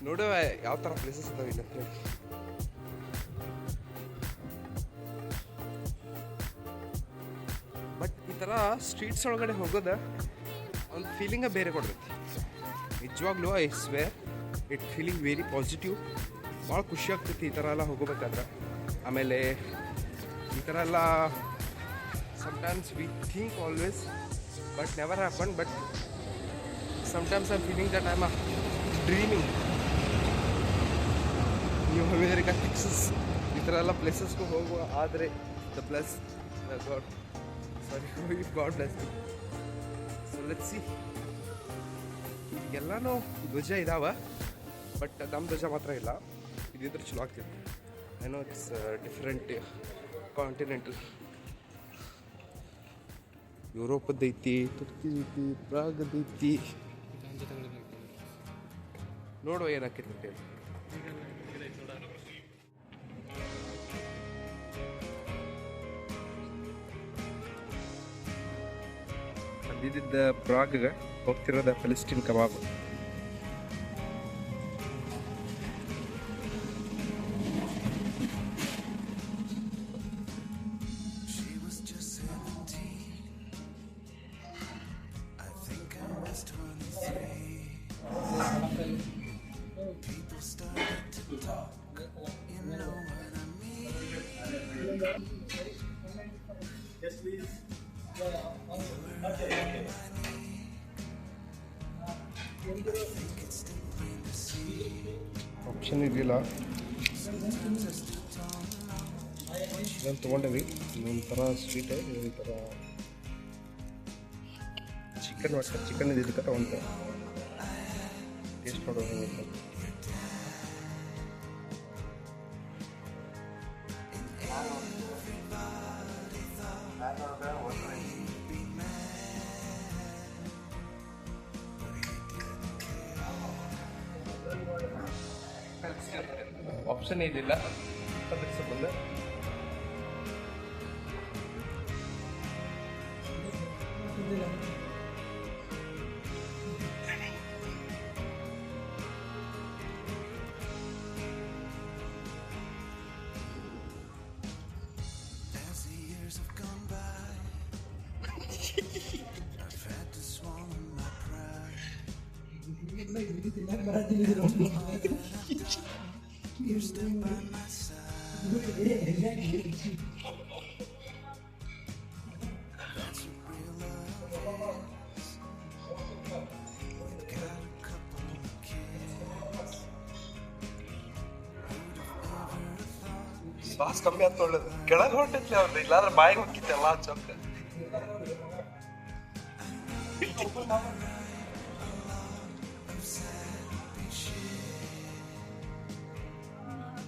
ನೋಡುವ ಯಾವ ಥರ ಪ್ಲೇಸಸ್ ಅದಾವೆ ಇಲ್ಲ ಅಂತೇಳಿ. ಬಟ್ ಈ ಥರ ಸ್ಟ್ರೀಟ್ಸ್ ಒಳಗಡೆ ಹೋಗೋದ ಒಂದು ಫೀಲಿಂಗ ಬೇರೆ ಕೊಡ್ತೈತಿ ನಿಜವಾಗ್ಲೂ. I square it feeling very positive. ಭಾಳ ಖುಷಿ ಆಗ್ತೈತಿ ಈ ಥರ ಎಲ್ಲ ಹೋಗೋಬೇಕಾದ್ರೆ. ಆಮೇಲೆ ಈ ಥರ ಎಲ್ಲ sometimes we think always but never happen. But sometimes I feeling that I am dreaming. New America, Texas ಈ ಥರ ಎಲ್ಲ ಪ್ಲೇಸಸ್ಗೂ ಹೋಗುವ. ಆದರೆ the plus god bless me. So let's see. ಎಲ್ಲನೂ ಧ್ವಜ ಇದಾವೆ, ಬಟ್ ನಮ್ಮ ಧ್ವಜ ಮಾತ್ರ ಇಲ್ಲ. ಇದಿದ್ರೆ ಚಲೋ ಆಗ್ತಿತ್ತು. ಏನೋ ಇಟ್ಸ್ ಡಿಫ್ರೆಂಟ್ ಕಾಂಟಿನೆಂಟಲ್. ಯುರೋಪದ್ದೈತಿ, ತುರ್ಕಿದೈತಿ, ಪ್ರಾಗದೈತಿ. ನೋಡುವ ಏನಾಕೈತಿ ಅಂತೇಳಿ. ಅದಿದ್ದ ಪ್ರಾಗ್ಗೆ ಹೋಗ್ತಿರೋದ ಫಿಲಿಸ್ಟೀನ್ ಕಬಾಬ್. ಆಪ್ಷನ್ ಇರಲಿಲ್ಲ, ಇದನ್ನು ತೊಗೊಂಡೇವಿ. ಇದೊಂಥರ ಸ್ವೀಟ್, ಇದೊಂಥರ ಚಿಕನ್ ಮಾಡ್ತಾರೆ. ಚಿಕನ್ ಇದಕ್ಕೆ ತೊಗೊಂಡೆ ಟೇಸ್ಟ್ ಮಾಡೋದು ಹೆಂಗಿತ್ತು. ಆಪ್ಷನ್ ಇದಿಲ್ಲ ಅದ್ರ ಸಂಬಂಧ. ಶ್ವಾಸ ಕಮ್ಮಿ ಆಯ್ತು. ಒಳ್ಳೇದು ಕೆಳಗೆ ಹೊರಟೈತ್ಲಿ ಅವ್ರದ್ದು, ಇಲ್ಲಾಂದ್ರೆ ಬಾಯಿಗೆ ಹೋಗಿತ್ತೆ ಎಲ್ಲ ಚೊಕ್ಕ.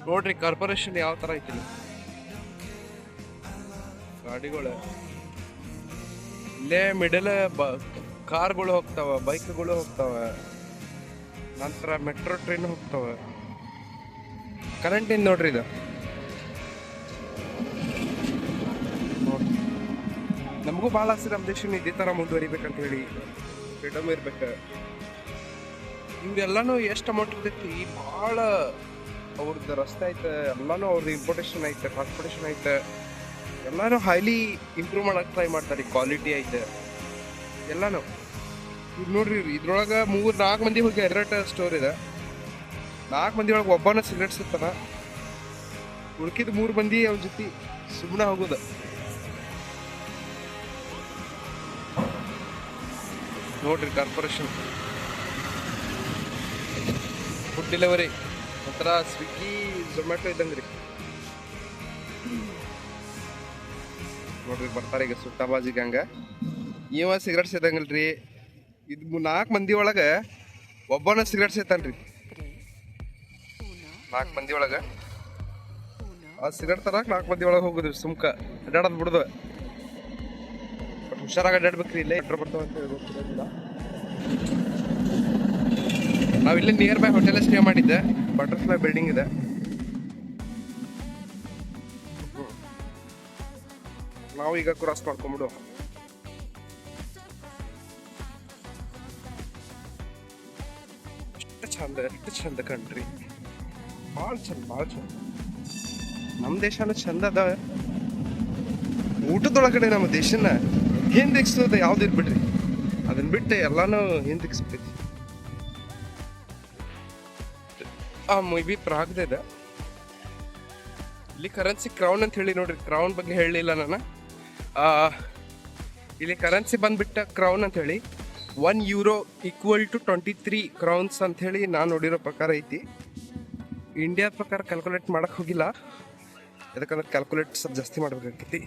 ನೋಡ್ರಿ ಕಾರ್ಪೊರೇಷನ್ ಯಾವ ಥರ ಐತಿ. ಗಾಡಿಗಳು ಇಲ್ಲೇ ಮಿಡಲ್ ಕಾರ್ಗಳು ಹೋಗ್ತಾವ, ಬೈಕ್ಗಳು ಹೋಗ್ತಾವ, ನಂತರ ಮೆಟ್ರೋ ಟ್ರೈನ್ ಹೋಗ್ತಾವ. ಕರೆಂಟಿಂದ ನೋಡ್ರಿ ಇದು. ನಮಗೂ ಭಾಳ ಆಸೆ ನಮ್ಮ ದೇಶ ಇದೇ ಥರ ಮುಂದುವರಿಬೇಕಂತ ಹೇಳಿ, ಫ್ರೀಡಮ್ ಇರ್ಬೇಕು. ಇವೆಲ್ಲಾನು ಎಷ್ಟು ಅಮೌಂಟ್ ಇರ್ತೈತಿ, ಭಾಳ ಅವ್ರದ್ದು ರಸ್ತೆ ಐತೆ, ಎಲ್ಲಾನು ಅವ್ರದ್ದು ಇಂಪೋರ್ಟೇಷನ್ ಐತೆ, ಟ್ರಾನ್ಸ್ಪೋರ್ಟೇಷನ್ ಐತೆ, ಎಲ್ಲಾನು ಹೈಲಿ ಇಂಪ್ರೂವ್ ಮಾಡಕ್ಕೆ ಟ್ರೈ ಮಾಡ್ತಾರೆ. ಕ್ವಾಲಿಟಿ ಐತೆ ಎಲ್ಲಾನು. ಈಗ ನೋಡ್ರಿ ಇದ್ರೊಳಗೆ 3-4 ಮಂದಿ ಹೋಗಿ ಎರಟ ಸ್ಟೋರ್ ಇದೆ. 4 ಮಂದಿ ಒಳಗೆ ಒಬ್ಬನ ಸಿಗರೇಟ್ಸ್ ಇರ್ತಾನ, ಉಳ್ಕಿದ 3 ಮಂದಿ ಅವ್ನ ಜೊತೆ ಸುಮ್ಮನೆ ಹೋಗೋದು. ನೋಡ್ರಿ ಕಾರ್ಪೊರೇಷನ್ ಫುಡ್ ಡೆಲಿವರಿ ಒಂಥರ ಸ್ವಿಗ್ಗಿ ಝೊಮ್ಯಾಟೊ ಇದ್ದಂಗ್ರಿ. ನೋಡ್ರಿ ಬರ್ತಾರೆ ಈಗ ಸುಟ್ಟಾಬಾಜಿ ಗ್ಯಾಂಗ. ಇವ ಸಿಗರೇಟ್ ಸೇದಂಗಲ್ರಿ. ಇದು 4 ಮಂದಿ ಒಳಗೆ ಒಬ್ಬನ ಸಿಗರೇಟ್ ಸೇತಾನ್ರಿ. 4 ಮಂದಿ ಒಳಗೆ ಆ ಸಿಗರೇಟ್ ತರಕ್ 4 ಮಂದಿ ಒಳಗೆ ಹೋಗುದು. ಸುಮ್ಕ ಅಡ್ಡಾಡೋದು ಬಿಡುದು. ಬಟ್ ಹುಷಾರಾಗಿ ಅಡ್ಡಾಡ್ಬೇಕ್ರಿ. ಇಲ್ಲೇ ಎಟ್ರ ಬರ್ತಾವ ಅಂತ ಹೇಳ್ಬೇಕು. ನಾವಿಲ್ಲೇ ನಿಯರ್ ಬೈ ಹೋಟೆಲ್ ಸ್ಟೇ ಮಾಡಿದ್ದೆ. ಬಟರ್ಫ್ಲೈ ಬಿಲ್ಡಿಂಗ್ ಇದೆ. ನಾವು ಈಗ ಕ್ರಾಸ್ ಮಾಡ್ಕೊಂಬಿಡು. ಎಷ್ಟು ಚಂದ ಕಂಟ್ರಿ. ಭಾಳ ಚಂದ. ನಮ್ಮ ದೇಶನೂ ಚಂದ ಅದ. ಊಟದೊಳಗಡೆ ನಮ್ಮ ದೇಶನ ಹಿಂದಿಕ್ಸೋದು ಯಾವ್ದು ಇರ್ಬಿಡ್ರಿ, ಅದನ್ನ ಬಿಟ್ಟು ಎಲ್ಲಾನು ಹಿಂದಿಕ್ಸ್ಬಿಟ್ಟೈತಿ. ಮೇ ಬಿ ಪ್ರಾಗ್ದ ಇದೆ. ಇಲ್ಲಿ ಕರೆನ್ಸಿ ಕ್ರೌನ್ ಅಂತ ಹೇಳಿ ನೋಡ್ರಿ. ಕ್ರೌನ್ ಬಗ್ಗೆ ಹೇಳಲಿಲ್ಲ ನಾನು. ಇಲ್ಲಿ ಕರೆನ್ಸಿ ಬಂದ್ಬಿಟ್ಟ ಕ್ರೌನ್ ಅಂತ ಹೇಳಿ €1 = 23 crowns ಅಂತ ಹೇಳಿ ನಾನು ನೋಡಿರೋ ಪ್ರಕಾರ ಐತಿ. ಇಂಡಿಯಾ ಪ್ರಕಾರ ಕ್ಯಾಲ್ಕುಲೇಟ್ ಮಾಡಕ್ ಹೋಗಿಲ್ಲ, ಯಾಕಂದ್ರೆ ಕ್ಯಾಲ್ಕುಲೇಟ್ ಸ್ವಲ್ಪ ಜಾಸ್ತಿ ಮಾಡ್ಬೇಕಾಗ್ತೈತಿ.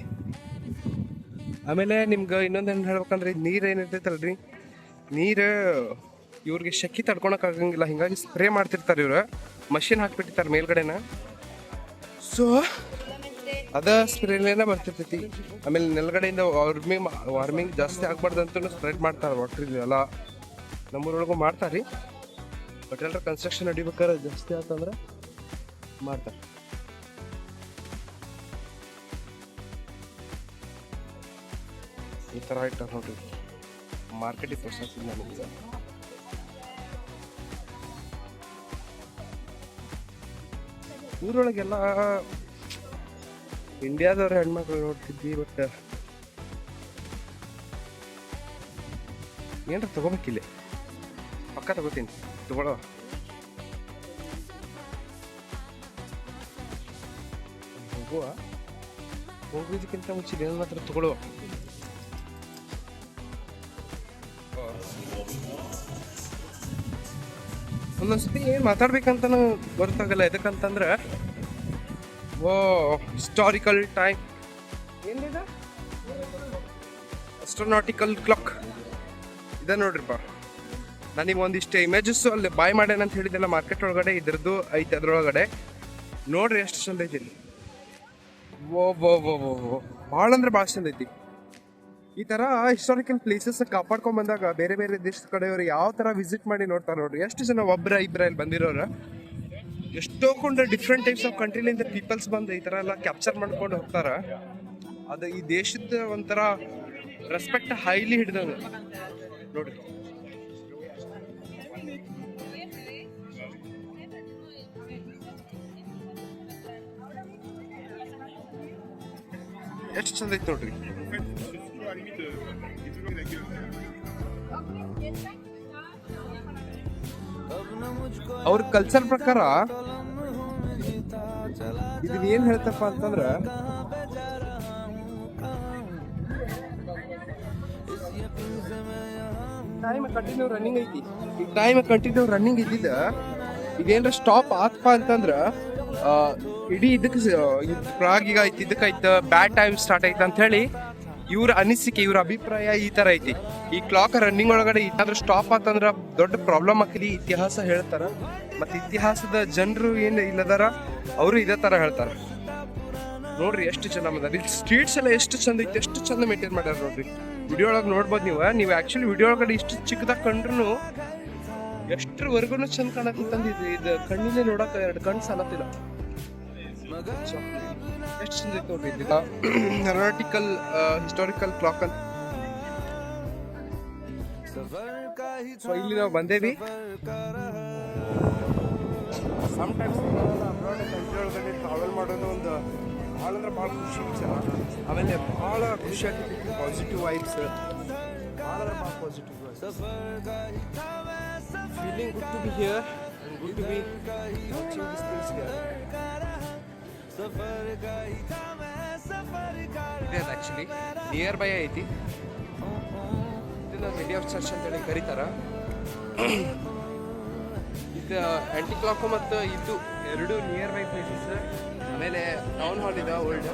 ಆಮೇಲೆ ನಿಮ್ಗೆ ಇನ್ನೊಂದೇನು ಹೇಳ್ಬೇಕಂದ್ರೆ, ನೀರು ಏನಿರ್ತೈತಲ್ರಿ, ನೀರು ಇವ್ರಿಗೆ ಶೆಕಿ ತಡ್ಕೊಳಕ್ ಆಗಂಗಿಲ್ಲ. ಹಿಂಗಾಗಿ ಸ್ಪ್ರೇ ಮಾಡ್ತಿರ್ತಾರೆ ಇವ್ರು, ಮಷಿನ್ ಹಾಕ್ಬಿಟ್ಟಿರ್ತಾರೆ ಮೇಲ್ಗಡೆನ. ಸೊ ಅದ ಸ್ಪ್ರೇಲೇನ ಬರ್ತಿರ್ತೈತಿ. ಆಮೇಲೆ ನೆಲಗಡೆಯಿಂದ ವಾರ್ಮಿಂಗ್ ಜಾಸ್ತಿ ಆಗ್ಬಾರ್ದಂತೂ ಸ್ಪ್ರೆಡ್ ಮಾಡ್ತಾರೆ ವಾಟ್ರ್. ಎಲ್ಲ ನಮ್ಮೂರೊಳಗೂ ಮಾಡ್ತಾರೆ. ಬಟ್ ಎಲ್ಲರೂ ಕನ್ಸ್ಟ್ರಕ್ಷನ್ ನಡಿಬೇಕಾದ್ರೆ ಜಾಸ್ತಿ ಆತಂದ್ರೆ ಮಾಡ್ತಾರೆ. ಈ ಥರ ಇಟ್ಟ ನೋಡ್ರಿ ಮಾರ್ಕೆಟಿಂಗ್ ಪ್ರೊಸೆಸ್ ನನಗೆ. ಊರೊಳಗೆಲ್ಲ ಇಂಡಿಯಾದವ್ರ ಹೆಣ್ಮಕ್ಳು ನೋಡ್ತಿದ್ವಿ. ಬಟ್ ಏನ್ರ ತಗೋಬೇಕಿಲ್ಲ, ಪಕ್ಕ ತಗೋತೀನಿ. ತಗೊಳ್ಳೋ ಹೋಗೋದಕ್ಕಿಂತ ಮುಂಚೆ ಏನ್ ಮಾತ್ರ ತಗೊಳ್ಳುವ. ಒಂದೊಂದ್ಸತಿ ಏನ್ ಮಾತಾಡ್ಬೇಕಂತ ಗೊತ್ತಾಗಲ್ಲ. ಎದಕ್ಕಂತಂದ್ರೆ ಹಿಸ್ಟಾರಿಕಲ್ ಟೈಮ್ ಏನಿದೆ, ಅಸ್ಟ್ರೋನಾಟಿಕಲ್ ಕ್ಲಾಕ್ ಇದೆ ನೋಡ್ರಿಪ್ಪ. ನನಗೆ ಒಂದಿಷ್ಟು ಇಮೇಜಸ್ ಅಲ್ಲಿ ಬಾಯ್ ಮಾಡ್ಯಾನ ಅಂತ ಹೇಳಿದ್ದೆಲ್ಲ ಮಾರ್ಕೆಟ್ ಒಳಗಡೆ ಇದ್ರದ್ದು ಐತೆ. ಅದ್ರೊಳಗಡೆ ನೋಡ್ರಿ ಎಷ್ಟು ಚಂದ ಐತಿ. ಭಾಳ ಅಂದ್ರೆ ಭಾಳ ಚಂದ ಐತಿ. ಈ ಥರ ಹಿಸ್ಟಾರಿಕಲ್ ಪ್ಲೇಸಸ್ ಕಾಪಾಡ್ಕೊಂಡ್ ಬಂದಾಗ ಬೇರೆ ಬೇರೆ ದೇಶದ ಕಡೆಯವರು ಯಾವ ಥರ ವಿಸಿಟ್ ಮಾಡಿ ನೋಡ್ತಾರೆ ನೋಡ್ರಿ. ಎಷ್ಟು ಜನ ಒಬ್ಬರ ಇಬ್ಬರ ಇಲ್ಲಿ ಬಂದಿರೋರು, ಎಷ್ಟೋ ಕೊಂಡು ಡಿಫ್ರೆಂಟ್ ಟೈಪ್ಸ್ ಆಫ್ ಕಂಟ್ರಿಲಿಂದ ಪೀಪಲ್ಸ್ ಬಂದು ಈ ಥರ ಎಲ್ಲ ಕ್ಯಾಪ್ಚರ್ ಮಾಡ್ಕೊಂಡು ಹೋಗ್ತಾರ. ಅದು ಈ ದೇಶದ ಒಂಥರ ರೆಸ್ಪೆಕ್ಟ್ ಹೈಲಿ ಹಿಡ್ದಂಗ ನೋಡ್ರಿ. ಎಷ್ಟು ಚಂದ ಐತಿ ನೋಡ್ರಿ. ಅವ್ರ ಕಲ್ಚರ್ ಪ್ರಕಾರ ಇದನ್ನ ಏನ್ ಹೇಳ್ತಪ್ಪ ಅಂತಂದ್ರ, ಟೈಮ್ ಕಂಟಿನ್ಯೂ ರನ್ನಿಂಗ್ ಐತಿ. ಈ ಟೈಮ್ ಕಂಟಿನ್ಯೂ ರನ್ನಿಂಗ್ ಇದ್ದಿದ್ದ ಈಗೇನ್ರ ಸ್ಟಾಪ್ ಆತಪ್ಪ ಅಂತಂದ್ರ ಇಡೀ ಇದಕ್ಕೆ ಪ್ರಾಗಿಗ ಐತಿ, ಇದಕ್ಕೈತ ಬ್ಯಾಡ್ ಟೈಮ್ ಸ್ಟಾರ್ಟ್ ಐತೆ ಅಂತ ಹೇಳಿ ಇವ್ರ ಅನಿಸಿಕೆ, ಇವ್ರ ಅಭಿಪ್ರಾಯ ಈ ತರ ಐತಿ. ಈ ಕ್ಲಾಕ್ ರನ್ನಿಂಗ್ ಒಳಗಡೆ ಏನಾದ್ರೂ ಸ್ಟಾಪ್ ಆತಂದ್ರ ದೊಡ್ಡ ಪ್ರಾಬ್ಲಮ್ ಆಕಲಿ ಇತಿಹಾಸ ಹೇಳ್ತಾರ. ಮತ್ತೆ ಇತಿಹಾಸದ ಜನರು ಏನ್ ಇಲ್ಲದಾರ ಅವರು ಇದೇ ತರ ಹೇಳ್ತಾರ. ನೋಡ್ರಿ ಎಷ್ಟು ಜನ ಬಂದಾರ. ಇಲ್ಲಿ ಸ್ಟ್ರೀಟ್ಸ್ ಎಲ್ಲ ಎಷ್ಟು ಚಂದ ಐತಿ, ಎಷ್ಟು ಚಂದ ಮೇಂಟೈನ್ ಮಾಡ್ಯಾರ ನೋಡ್ರಿ. ವಿಡಿಯೋ ಒಳಗೆ ನೋಡ್ಬೋದು ನೀವು ಆ್ಯಕ್ಚುಲಿ ವಿಡಿಯೋ ಒಳಗಡೆ ಇಷ್ಟು ಚಿಕ್ಕದಾಗ ಕಂಡ್ರು ಎಷ್ಟರವರೆಗೂ ಚಂದ ಕಾಣಕತ್ತಂದಿದ್ದು. ಇದು ಕಣ್ಣಿನೇ ನೋಡಕ್ಕೆ 2 ಕಣ್ಣು ಸಾಲತ್ತಿಲ್ಲ. ಎಷ್ಟು ಚಂದ ಐತೆ ನೋಡ್ರಿ. ಇದು ಅನಾಟಿಕಲ್ ಹಿಸ್ಟಾರಿಕಲ್ ಕ್ಲಾಕ್ ಅಂತ. ಸೊ ಇಲ್ಲಿ ನಾವು ಬಂದೇವಿ. ಸಮ್ಟೈಮ್ಸ್ ಅಬ್ರಾಡ್ ಕಂಟ್ರಿ ಒಳಗಡೆ ಟ್ರಾವೆಲ್ ಮಾಡೋದು ಒಂದು ಭಾಳ ಅಂದ್ರೆ ಭಾಳ ಖುಷಿ ವಿಚಾರ. ಆಮೇಲೆ ಭಾಳ ಖುಷಿ ಆಗ್ತೈತಿ. ಪಾಸಿಟಿವ್ ವೈಬ್ಸ್, ಭಾಳ ಅಂದ್ರೆ ಭಾಳ positive vibes. Feeling good to be here and good to be watching this things here. ಇದೆ ಅದು ಆ್ಯಕ್ಚುಲಿ ನಿಯರ್ ಬೈ ಐತಿ. ಇದನ್ನ ಮಿಡಿ ಆಫ್ ಚರ್ಚ್ ಅಂತೇಳಿ ಕರೀತಾರ. ಇದು ಆ್ಯಂಟಿ ಕ್ಲಾಕು ಮತ್ತು ಇದು ಎರಡು ನಿಯರ್ ಬೈ ಪ್ಲೇಸಸ್. ಆಮೇಲೆ ಟೌನ್ ಹಾಲ್ ಇದೆ ಓಲ್ಡ್.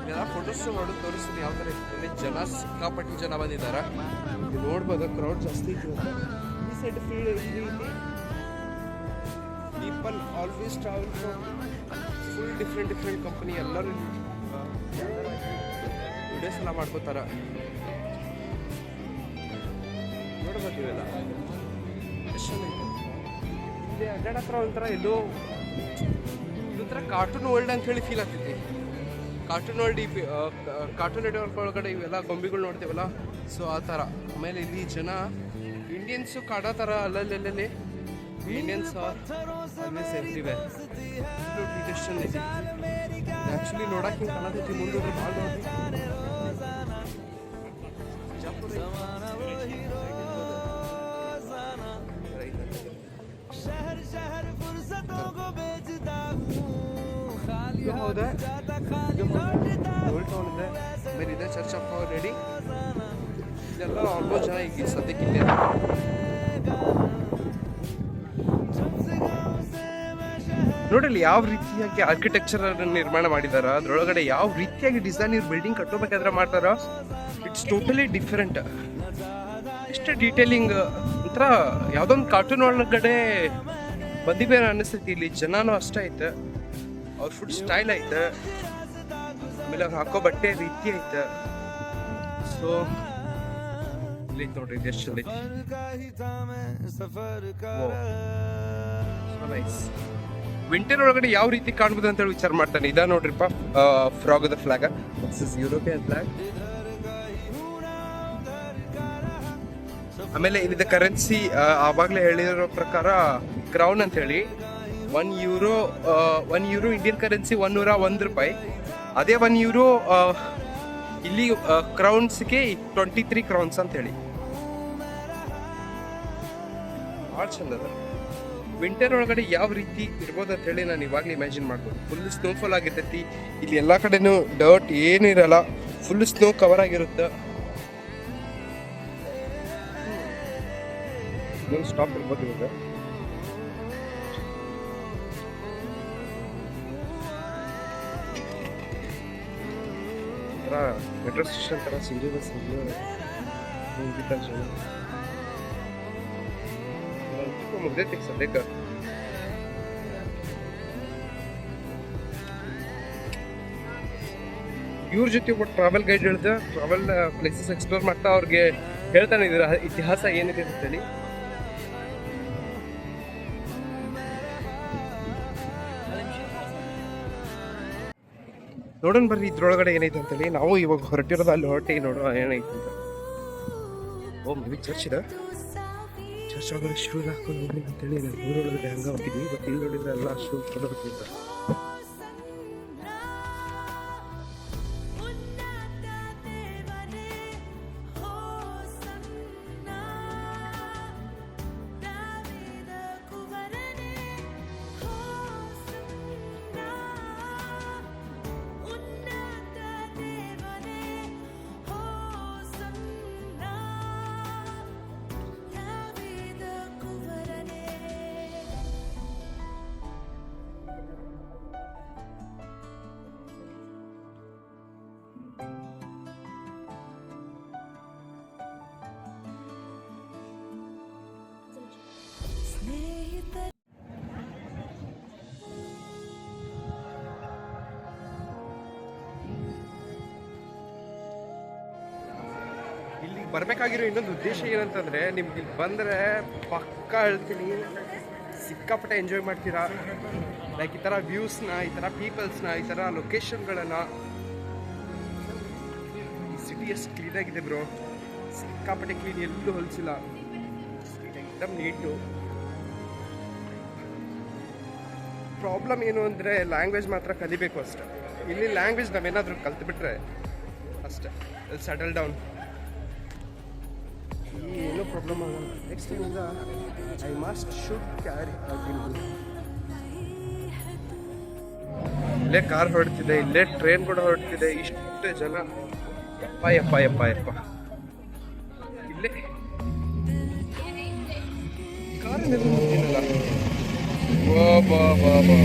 ಇದೆಲ್ಲ ಫೋಟೋಸ್ ಮಾಡೋದು ತೋರಿಸ್ತೀನಿ ಯಾವ ಥರ ಇರ್ತದೆ. ಜನ ಸಿಕ್ಕಾಪಟ್ಟಿ ಜನ ಬಂದಿದ್ದಾರೆ. ನೋಡ್ಬೋದು ಕ್ರೌಡ್ ಜಾಸ್ತಿ ಐತಿ. ಈ ಸೈಡ್ ಫೀಲ್ಡ್ ಇಲ್ಲಿ people always travel from full different company. ಎಲ್ಲರೂ ವಿಡಿಯೋಸ್ ಎಲ್ಲ ಮಾಡ್ಕೋತಾರ. ನೋಡ್ಬೇಕು ಇವೆಲ್ಲ ಎಷ್ಟು ಚಂದ ಐತೆ. ಇಲ್ಲಿ ಅಡ್ಡಾಡತ್ರ ಒಂಥರ ಎಲ್ಲೋ ಇದೊಂಥರ ಕಾರ್ಟೂನ್ ವರ್ಲ್ಡ್ ಅಂತ ಹೇಳಿ ಫೀಲ್ ಆಗ್ತೈತಿ. ಕಾರ್ಟೂನ್ ವರ್ಲ್ಡ್ ಕಾರ್ಟೂನ್ ನೆಟ್ವರ್ಕ್ ಒಳಗಡೆ ಇವೆಲ್ಲ ಗೊಂಬೆಗಳು ನೋಡ್ತೀವಲ್ಲ, ಸೊ ಆ ಥರ. ಆಮೇಲೆ ಇಲ್ಲಿ ಜನ ಇಂಡಿಯನ್ಸು ಕಾಡೋ ಅಲ್ಲಲ್ಲಿ ಇಂಡಿಯನ್ಸ್ ಆಲ್ವೇಸ್ ಎವ್ರಿವೇರ್. ನೋಡ್ರಿ ಎಷ್ಟು ಚಂದ ಐತಿ. ಆ್ಯಕ್ಚುಲಿ ನೋಡಕ್ಕೆ ಹಿಂಗೆ ಕಾಣತೈತಿ. ಮುಂದೋದ್ರೆ ಭಾಳ ನೋಡ್ರಿ. ಹೌದಾ ಓಲ್ಡ್ ಟೌನ್ ಇದೆ. ಆಮೇಲೆ ಇದೆ ಚರ್ಚ್ ಆಫ್ ರೆಡಿ. ಇದೆಲ್ಲ ಆಲ್ಮೋಸ್ಟ್ ಜನ ಈಗ ಸದ್ಯಕ್ಕೆ ಇಲ್ಲೇ. ನೋಡಲಿ ಯಾವ ರೀತಿಯಾಗಿ ಆರ್ಕಿಟೆಕ್ಚರ್ ನಿರ್ಮಾಣ ಮಾಡಿದಾರ, ಅದ್ರೊಳಗಡೆ ಯಾವ ರೀತಿಯಾಗಿ ಡಿಸೈನ್ ಇವ್ರು ಬಿಲ್ಡಿಂಗ್ ಕಟ್ಟೋಬೇಕಾದ್ರೆ ಮಾಡ್ತಾರ. It's totally different. ಎಷ್ಟು ಡೀಟೇಲಿಂಗ್ ಒಂಥರ ಯಾವುದೊಂದು ಕಾರ್ಟೂನ್ ಒಳಗಡೆ ಬಂದಿದ್ದೇನೆ ಅನಿಸ್ತೈತಿ. ಇಲ್ಲಿ ಜನನೂ ಅಷ್ಟೇ ಐತೆ, ಅವ್ರ ಫುಡ್ ಸ್ಟೈಲ್ ಐತೆ, ಆಮೇಲೆ ಅವ್ರು ಹಾಕೋ ಬಟ್ಟೆ ರೀತಿ ಐತೆ. ಸೊ ಇಲ್ಲಿ ನೋಡ್ರಿ ಇದು ಎಷ್ಟು ಚಂದ ಐತಿ. ವಿಂಟರ್ ಒಳಗಡೆ ಯಾವ ರೀತಿ ಕಾಣ್ಬೋದು ಅಂತ ಹೇಳಿ ವಿಚಾರ ಮಾಡ್ತಾನೆ. ಇದ ನೋಡ್ರಿಪ್ಪ Prague the flag. This is European flag. ಆಮೇಲೆ ಇಲ್ಲಿದ್ದ ಕರೆನ್ಸಿ ಆವಾಗಲೇ ಹೇಳಿರೋ ಪ್ರಕಾರ ಕ್ರೌನ್ ಅಂತ ಹೇಳಿ. 1 ಯೂರೋ ಇಂಡಿಯನ್ ಕರೆನ್ಸಿ 101 ರೂಪಾಯಿ. ಅದೇ 1 ಯೂರೋ ಇಲ್ಲಿ ಕ್ರೌನ್ಸ್ಗೆ 23 ಕ್ರೌನ್ಸ್ ಅಂತ ಹೇಳಿ. ಭಾಳ ಚಂದ ಅದ. ವಿಂಟರ್ ಒಳಗಡೆ ಯಾವ ರೀತಿ ಇರ್ಬೋದು ಅಂತ ಹೇಳಿ ನಾನು ಇವಾಗಲೇ ಇಮ್ಯಾಜಿನ್ ಮಾಡ್ಬೋದು. ಫುಲ್ ಸ್ನೋಫಾಲ್ ಆಗಿರ್ತೈತಿ. ಇಲ್ಲಿ ಎಲ್ಲ ಕಡೆನೂ ಡರ್ಟ್ ಏನಿರಲ್ಲ, ಫುಲ್ ಸ್ನೋ ಕವರ್ ಆಗಿರುತ್ತೆ. ಸ್ಟಾಪ್ ಇರ್ಬೋದು ಇವಾಗ. ಮೆಟ್ರೋ ಸ್ಟೇಷನ್ ತರ ಸಿಂಧು ಬಸ್ ಮುಗ್ದೈತಿ ಸದ್ಯಕ್ಕೆ. ಇವ್ರ ಜೊತೆ ಒಬ್ಬ ಟ್ರಾವೆಲ್ ಗೈಡ್ ಹೇಳ್ದ, ಟ್ರಾವೆಲ್ ಪ್ಲೇಸಸ್ ಎಕ್ಸ್ಪ್ಲೋರ್ ಮಾಡ್ತಾ ಅವ್ರಿಗೆ ಹೇಳ್ತಾನೆ ಇದ್ರ ಇತಿಹಾಸ ಏನಿದೆ ಅಂತೇಳಿ. ನೋಡೋಣ ಬರ್ರಿ ಇದ್ರೊಳಗಡೆ ಏನೈತೆ ಅಂತೇಳಿ. ನಾವು ಇವಾಗ ಹೊರಟಿರೋದು ಅಲ್ಲಿ ಹೊರಟಿ ನೋಡೋ ಏನೈತೆ ಅಂತ. ಓ ಮೇ ಬಿ ಚರ್ಚ್ ಇದೆ. ಚರ್ಚ್ ಒಳಗಡೆ ಶೂ ಹಾಕೊಂಡು ನೋಡ್ರಿ ಅಂತೇಳಿ ಊರೊಳಗಡೆ ಹಂಗ ಹೋಗಿದ್ವಿ. ಬಟ್ ಇಲ್ಲಿ ನೋಡಿದ್ರೆ ಎಲ್ಲ ಶೂ ಕೊಡೋದ್ರಿಂದ ಬರಬೇಕಾಗಿರೋ ಇನ್ನೊಂದು ಉದ್ದೇಶ ಏನಂತಂದರೆ ನಿಮ್ಗೆ ಇಲ್ಲಿ ಬಂದರೆ ಪಕ್ಕಾ ಹೇಳ್ತೀನಿ ಸಿಕ್ಕಾಪಟ್ಟೆ ಎಂಜಾಯ್ ಮಾಡ್ತೀರಾ. ಲೈಕ್ ಈ ಥರ ವ್ಯೂಸ್ನ, ಈ ಥರ ಪೀಪಲ್ಸ್ನ, ಈ ಥರ ಲೊಕೇಶನ್ಗಳನ್ನು. ಈ ಸಿಟಿ ಎಷ್ಟು ಕ್ಲೀನಾಗಿದೆ ಬ್ರೋ, ಸಿಕ್ಕಾಪಟ್ಟೆ ಕ್ಲೀನ್, ಎಲ್ಲೂ ಹೊಲಿಸಿಲ್ಲ, ಎಕ್ದಮ್ ನೀಟು. ಪ್ರಾಬ್ಲಮ್ ಏನು ಅಂದರೆ ಲ್ಯಾಂಗ್ವೇಜ್ ಮಾತ್ರ ಕಲಿಬೇಕು ಅಷ್ಟೆ. ಇಲ್ಲಿ ಲ್ಯಾಂಗ್ವೇಜ್ ನಾವೇನಾದರೂ ಕಲ್ತ್ಬಿಟ್ರೆ ಅಷ್ಟೇ, ಇಲ್ಲಿ ಸೆಟಲ್ ಡೌನ್, ಏನೂ ಪ್ರಾಬ್ಲಮ್ ಆಗಲ್ಲ. ನೆಕ್ಸ್ಟ್ ಇಂದ ಐ ಮಸ್ಟ್ ಶುಡ್ ಕ್ಯಾರಿ ಆಗಿಲ್ಲ. ಇಲ್ಲೇ ಕಾರ್ ಹೊರಡ್ತಿದೆ, ಇಲ್ಲೇ ಟ್ರೈನ್ ಕೂಡ ಹೊರಡ್ತಿದೆ. ಇಷ್ಟು ಜನ, ಯಪ್ಪ ಯಪ್ಪ ಯಪ್ಪ ಯಪ್ಪ. ಇಲ್ಲೇ ಕಾರಿನೆಲ್ಲ ಹೋಗ್ತೀನಲ್ಲ. ಬಾ ಬಾ ಬಾ ಬಾ.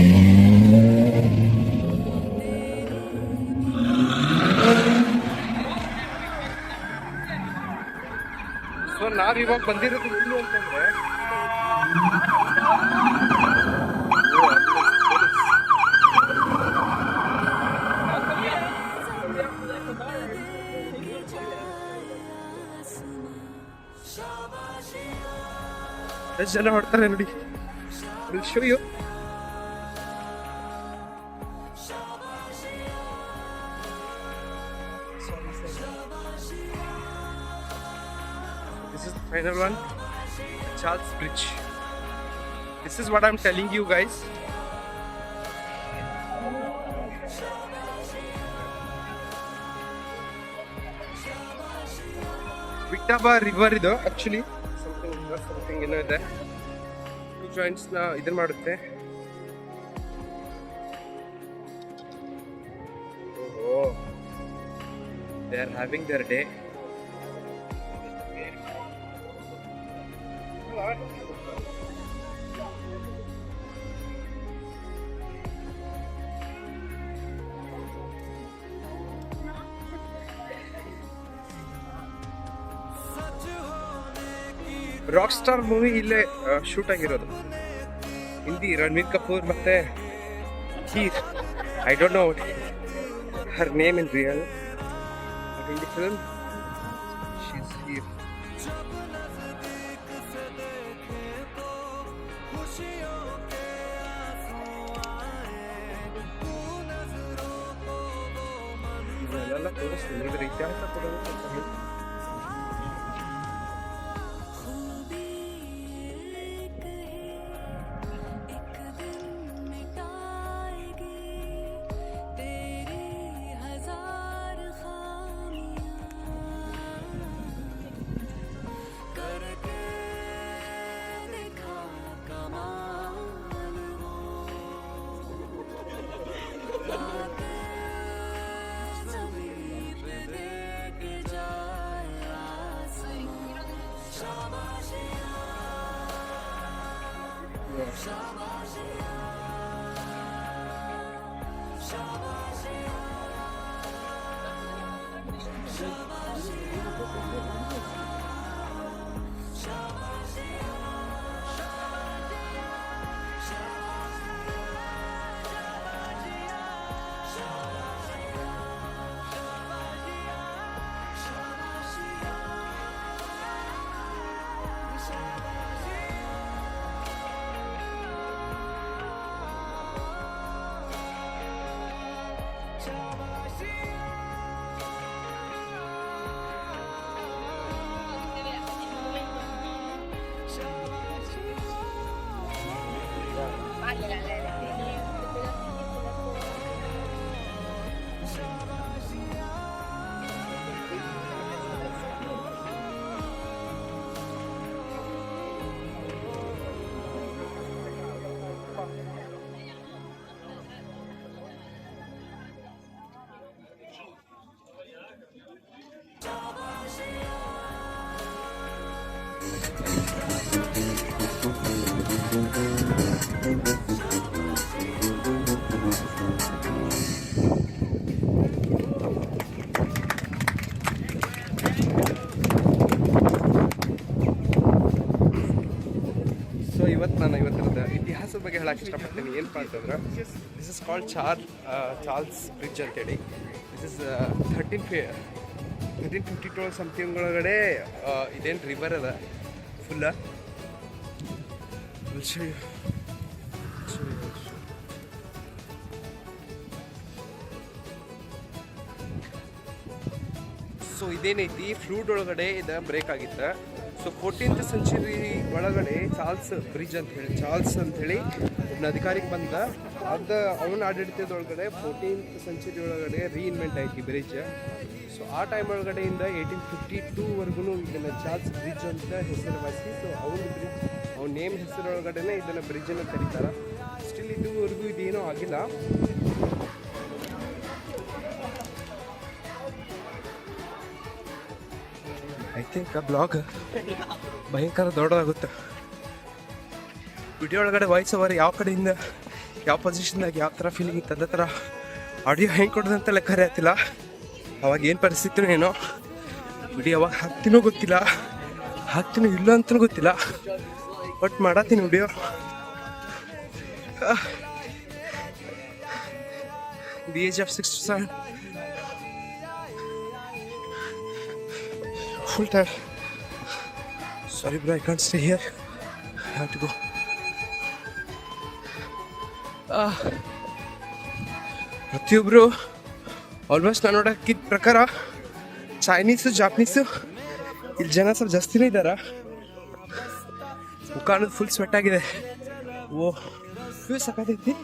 ಸೊ ನಾವಿವಾಗ ಬಂದಿರೋದು ಇಲ್ಲಿ ಅಂತಂದ್ರೆ ಎಷ್ಟು ಜನ ಹೊಡ್ತಾರೆ ನೋಡಿ. I'll show you. This is the final one, Charles Bridge. This is what I'm telling you guys. Vitaba river idu actually something ಏನೋ ಇದೆ. ಟೂ ಜಾಯಿಂಟ್ಸ್ನ ಇದನ್ನ ಮಾಡುತ್ತೆ. ಓಹೋ, they are having their day. Rock star movie ಇಲ್ಲೇ shoot ಆಗಿರೋದು. ಹಿಂದಿ ರಣವೀರ್ ಕಪೂರ್ ಮತ್ತೆ Heer, I don't know her name in real, but in the film she is Heer. ಇದೆಲ್ಲ ತೋರಿಸ್ತೀನಿ, ಇದರ ಇತಿಹಾಸ ಕೊಡೋದು ಸ್ವಲ್ಪ help. ಸೊ ಇವತ್ತರದ ಇತಿಹಾಸದ ಬಗ್ಗೆ ಹೇಳಕ್ಕೆ ಇಷ್ಟಪಡ್ತೀನಿ. ಏನಪ್ಪ ಅಂತಂದ್ರೆ this is called Charles bridge ಅಂತೇಳಿ. ದಿಸ್ ಇಸ್ 1852 ಸಮಥಿಂಗ್ ಒಳಗಡೆ ಇದೇನು ರಿವರ್ ಅದ ಫುಲ್ಲ. ಸೊ ಇದೇನೈತಿ ಫ್ಲೂಡ್ ಒಳಗಡೆ ಇದು ಬ್ರೇಕ್ ಆಗಿತ್ತು. ಸೊ 14th ಸೆಂಚುರಿ ಒಳಗಡೆ ಚಾರ್ಲ್ಸ್ ಬ್ರಿಡ್ಜ್ ಅಂಥೇಳಿ ಒಬ್ಬನ ಅಧಿಕಾರಿಗೆ ಬಂದ. ಅವನ ಆಡಳಿತದೊಳಗಡೆ 14th ಸೆಂಚುರಿ ಒಳಗಡೆ ರೀಇನ್ವೆಂಟ್ ಆಯ್ತು ಬ್ರಿಡ್ಜ್. ಸೊ ಆ ಟೈಮ್ ಒಳಗಡೆಯಿಂದ 1852ವರೆಗೂ ಇದನ್ನು ಚಾರ್ಲ್ಸ್ ಬ್ರಿಡ್ಜ್ ಅಂತ ಹೆಸರುವಾಸಿ. ಸೊ ಅವ್ನ ನೇಮ್ ಹೆಸರೊಳಗಡೆ ಇದನ್ನು ಬ್ರಿಡ್ಜನ್ನು ಕರೀತಾರೆ. ಸ್ಟಿಲ್ ಇದುವರೆಗೂ ಇದೇನೂ ಆಗಿಲ್ಲ. ಐ ಥಿಂಕ್ ಆ ಬ್ಲಾಗ್ ಭಯಂಕರ ದೊಡ್ಡದಾಗುತ್ತೆ. ವಿಡಿಯೋ ಒಳಗಡೆ ವಾಯ್ಸ್ ಓವರ್ ಯಾವ ಕಡೆಯಿಂದ ಯಾವ ಪೊಸಿಷನ್ದಾಗ ಯಾವ ಥರ ಫೀಲಿಂಗ್ ಇತ್ತು ಅದೇ ಥರ ಆಡಿಯೋ ಹೆಂಗೆ ಕೊಡೋದಂತ ಲೆಕ್ಕ ಆಯ್ತಿಲ್ಲ. ಅವಾಗ ಏನು ಪರಿಸ್ಥಿತಿನೂ ಏನೋ, ವಿಡಿಯೋ ಯಾವಾಗ ಹಾಕ್ತೀನೋ ಗೊತ್ತಿಲ್ಲ, ಹಾಕ್ತೀನೋ ಇಲ್ಲ ಅಂತಲೂ ಗೊತ್ತಿಲ್ಲ, ಬಟ್ ಮಾಡತ್ತೀನಿ video. The age of 67, full tired. Sorry bro, I can't stay here. I have to go. ಪ್ರತಿಯೊಬ್ಬರು ಆಲ್ಮೋಸ್ಟ್ ನಾನು ನೋಡೋಕ್ಕಿದ್ದ ಪ್ರಕಾರ ಚೈನೀಸು ಜಾಪನೀಸು ಇಲ್ಲಿ ಜನ ಸ್ವಲ್ಪ ಜಾಸ್ತಿನೇ ಇದ್ದಾರ. ಮುಖ ಅನ್ನೋದು ಫುಲ್ ಸ್ವೆಟ್ ಆಗಿದೆ. ಓ ಸಾಕಾಗೈತಿ.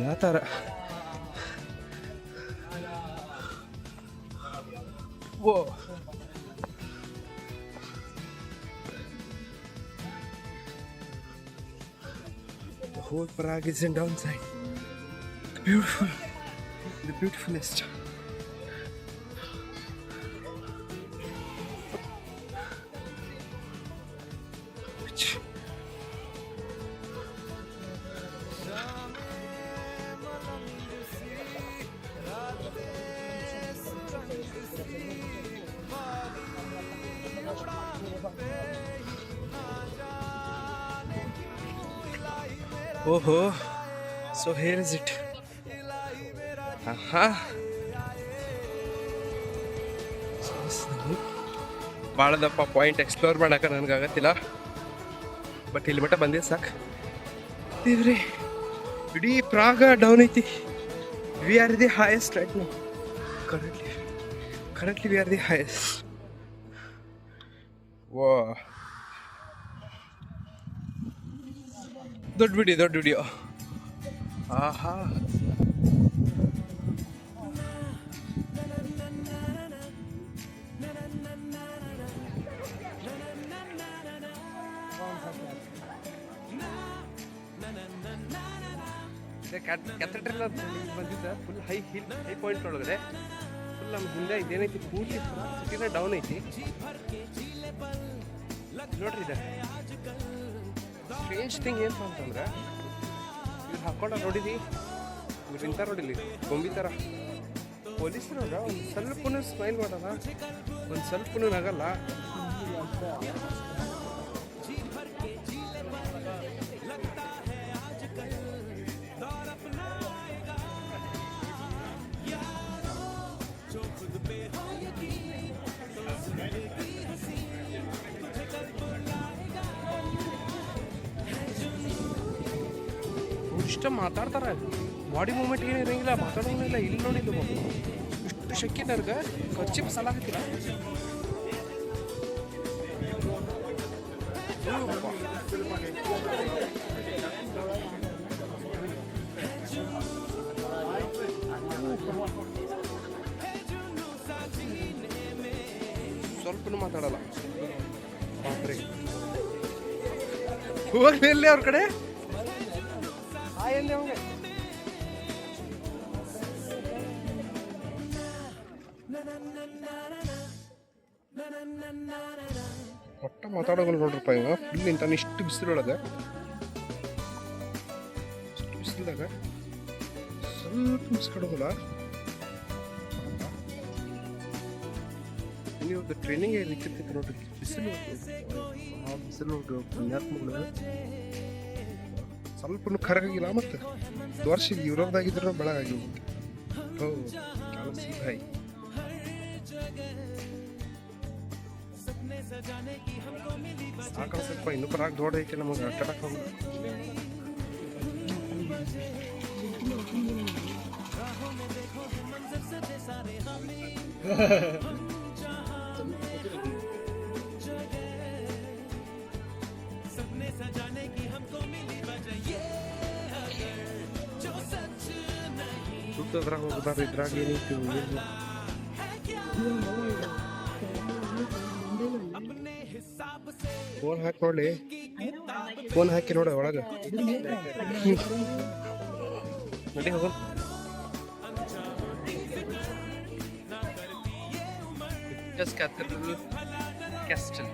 ಯಾವ ಥರ ಓ the whole Prague is in downside. The beautifulest. ಓಹೋ, ಸೊ ಹೇರ್ ಇಸ್ ಇಟ್. ಭಾಳದಪ್ಪ ಪಾಯಿಂಟ್ ಎಕ್ಸ್ಪ್ಲೋರ್ ಮಾಡೋಕೆ ನನಗಾಗತ್ತಿಲ್ಲ, ಬಟ್ ಇಲ್ಲಿ ಮಟ್ಟ ಬಂದಿದ್ದು ಸಾಕು. ದೇವ್ರಿ, ಇಡೀ ಪ್ರಾಗ ಡೌನ್ ಐತಿ. We are the highest right now. Currently we are the highest. ವಾ, ದೊಡ್ಡ ವಿಡಿಯೋ. ಆಹಾ, ಕ್ಯಾಥೆಡ್ರಲ್ ಬಂದಿದ್ದ ಫುಲ್ ಹೈ ಪಾಯಿಂಟ್ ಒಳಗಡೆ ಫುಲ್ ನಮ್ಮ ಹಿಂದೆ ಇದೇನೈತಿ ಪೂರ್ತಿ ಸಿಟಿನ ಡೌನ್ ಐತಿ. ನೋಡ್ರಿ ಇದೆ ಸ್ಟ್ರೇಂಜ್ ಥಿಂಗ್ ಏನಪ್ಪ ಅಂತಂದ್ರೆ, ಇವ್ರು ಹಾಕೊಂಡ ನೋಡಿದಿ, ಇವ್ರು ಇಂಥ ನೋಡಿಲಿ ಗೊಂಬಿ ಥರ. ಪೊಲೀಸರವ್ರ ಒಂದು ಸ್ವಲ್ಪನೂ ಸ್ಮೈಲ್ ಮಾಡಲ್ಲ, ಒಂದು ಸ್ವಲ್ಪನೂ ನಗಲ್ಲ. ಇಷ್ಟ ಮಾತಾಡ್ತಾರೆ, ಬಾಡಿ ಮೂವ್ಮೆಂಟ್ ಏನು ಇರೋಂಗಿಲ್ಲ, ಮಾತಾಡೋಂಗಿಲ್ಲ. ಇಲ್ಲಿ ನೋಡಿದ್ದು ಇಷ್ಟು ಶಕ್ಕಿನರ್ಗೆ ಖರ್ಚಿಪ್ ಸಾಲ ಹಾಕಿಲ್ಲ. ಸ್ವಲ್ಪನೂ ಮಾತಾಡಲ್ಲ. ಬಾಪ್ರೆ, ಹೋಗ್ಲಿ ಎಲ್ಲಿ ಅವ್ರ ಕಡೆ ಎಲ್ಲಿ ಅವಂಗೆ. ಒಟ್ಟ ಮಾತಾಡೋಗಲ್ಲ ನೋಡ್ರಪ್ಪ ಇವ. ಫುಲ್ ಇಂತಾನೆ ಇಷ್ಟು ಬಿಸಿಲೊಳಗೆ, ಇಷ್ಟು ಬಿಸಿಲ್ದಾಗ ಸ್ವಲ್ಪ ಮಿಸ್ಕೊಡೋದಿಲ್ಲ. ನೀವು ಇವ್ರದ್ದು ಟ್ರೈನಿಂಗ್ ಇರ್ತಿತ್ತು ನೋಡ್ರಿ. ಬಿಸಿಲು ಬಿಸಿಲು ನೋಡ್ರಿ ಪುಣ್ಯಾತ್ಮಗಳು ಸ್ವಲ್ಪ ಕರಗಾಗಿಲ್ಲ. ಮತ್ತು ವರ್ಷ ಯುರೋಪ್ದಾಗಿದ್ರು ಬೆಳಗಾಗಿ ಭಾಯ್ ಸಾಕಲ್ಪ ಇನ್ನೂ ಬರಾಕ್ ದೊಡ್ಡ ಐತಿ ನಮಗೆ ಅಟ್ಟಾಡಕ್ ಹೋಗ. ದುಡ್ಡದ್ರಾಗ ಹೋಗ್ದಾರ ಇದ್ರಾಗ ಏನೈತಿ ಫೋನ್ ಹಾಕಿ ನೋಡಿ. ಫೋನ್ ಹಾಕಿ ನೋಡ ಒಳಗೆ ನಡಿ ಹೋಗ. ಕ್ಯಾಸ್ಟಲ್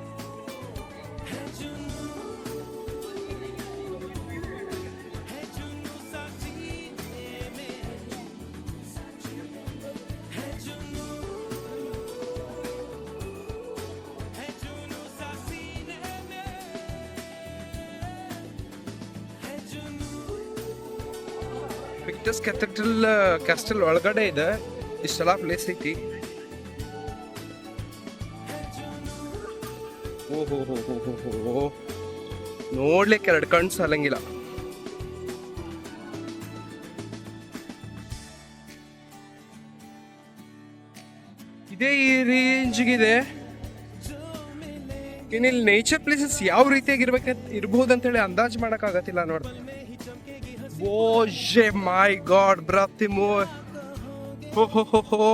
ವಿಕ್ಟರ್ಸ್ ಕ್ಯಾಸ್ಟಲ್ ಒಳಗಡೆ ಇದೆ. ಇಷ್ಟೆಲ್ಲ ಪ್ಲೇಸ್ ಐತಿ. ಓಹೋ ನೋಡ್ಲಿಕ್ಕೆ 2 ಕಣ್ಣು ಸಾಲಂಗಿಲ್ಲ. ಇದೇ ಈ ರೇಂಜ್ಗಿದೆ. ಇನ್ನಿಲ್ಲಿ ನೇಚರ್ ಪ್ಲೇಸಸ್ ಯಾವ ಇರ್ಬಹುದು ಅಂತ ಹೇಳಿ ಅಂದಾಜು ಮಾಡಕ್ ಆಗತ್ತಿಲ್ಲ ನೋಡ್ರಿ. Bože my god, brate moj. Ho.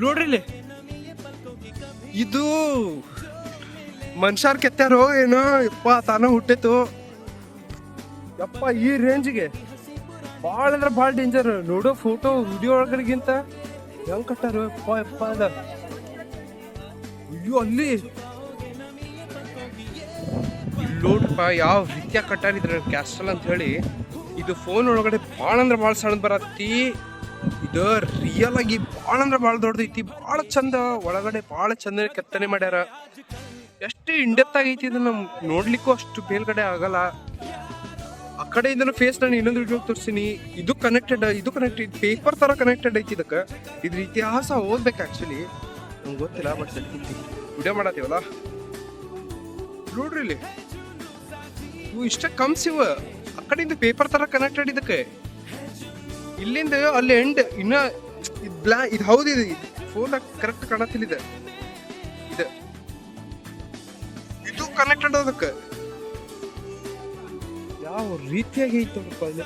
ನೋಡ್ರಿಲ್ಲಿ ಇದು ಮನುಷ್ಯರ್ ಕೆತ್ತಾರೋ ಏನೋ ಯಪ್ಪ ತಾನ ಹುಟ್ಟಿತು ಯಪ್ಪ. ಈ ರೇಂಜ್ಗೆ ಭಾಳ ಅಂದ್ರೆ ಭಾಳ ಡೇಂಜರ್. ನೋಡೋ ಫೋಟೋ ವಿಡಿಯೋ ಒಳಗಡೆಗಿಂತ ಹೆಂಗ್ ಕಟ್ಟಾರೋ ಯಪ್ಪ ಅದ. ಅಯ್ಯೋ ಅಲ್ಲಿ ನೋಡ್ರಪ್ಪ ಯಾವ ರೀತಿಯಾಗಿ ಕಟ್ಟಾರಿದ್ರೆ ಕ್ಯಾಸ್ಟಲ್ ಅಂತ ಹೇಳಿ. ಇದು ಫೋನ್ ಒಳಗಡೆ ಭಾಳ ಅಂದ್ರೆ ಭಾಳ ಸಣ್ಣದ್ ಬರತ್ತಿ. ಇದು ರಿಯಲ್ ಆಗಿ ಭಾಳ ಅಂದ್ರೆ ಭಾಳ ದೊಡ್ಡದೈತಿ. ಭಾಳ ಚಂದ ಒಳಗಡೆ ಭಾಳ ಚಂದ ಕೆತ್ತನೆ ಮಾಡ್ಯಾರ. ಎಷ್ಟು ಇಂಡೆಪ್ತ್ ಆಗೈತಿ ಇದನ್ನ ನೋಡ್ಲಿಕ್ಕೂ ಅಷ್ಟು ಮೇಲ್ಗಡೆ ಆಗಲ್ಲ. ಆ ಕಡೆ ಇದನ್ನ ಫೇಸ್ ನಾನು ಇನ್ನೊಂದು ವಿಡಿಯೋ ತೋರಿಸ್ತೀನಿ. ಇದು ಕನೆಕ್ಟೆಡ್ ಪೇಪರ್ ತರ ಕನೆಕ್ಟೆಡ್ ಐತಿ. ಇದಕ್ಕೆ ಇದ್ರ ಇತಿಹಾಸ ಓದ್ಬೇಕು ಆಕ್ಚುಲಿ, ನಂಗೆ ಗೊತ್ತಿಲ್ಲ. ಬಟ್ ವಿಡಿಯೋ ಮಾಡತ್ತೀವಲ್ಲ ನೋಡ್ರಿ ಇಲ್ಲಿ ಇವು ಇಷ್ಟ ಕಮ್ಸ್. ಇವ ಆ ಕಡೆಯಿಂದ ಪೇಪರ್ ತರ ಕನೆಕ್ಟೆಡ್. ಇದಕ್ಕೆ ಇಲ್ಲಿಂದ ಅಲ್ಲಿ ಎಂಡ್ ಇನ್ನ ಇದು ಹೌದು. ಇದು ಫೋನ್ ಕರೆಕ್ಟ್ ಕಾಣತ್ತಿಲ್ಲ. ಇದು ಕನೆಕ್ಟೆಡ್ ಅದಕ್ಕೆ ಯಾವ ರೀತಿಯಾಗಿ ಐತಪ್ಪ. ಅಲ್ಲಿ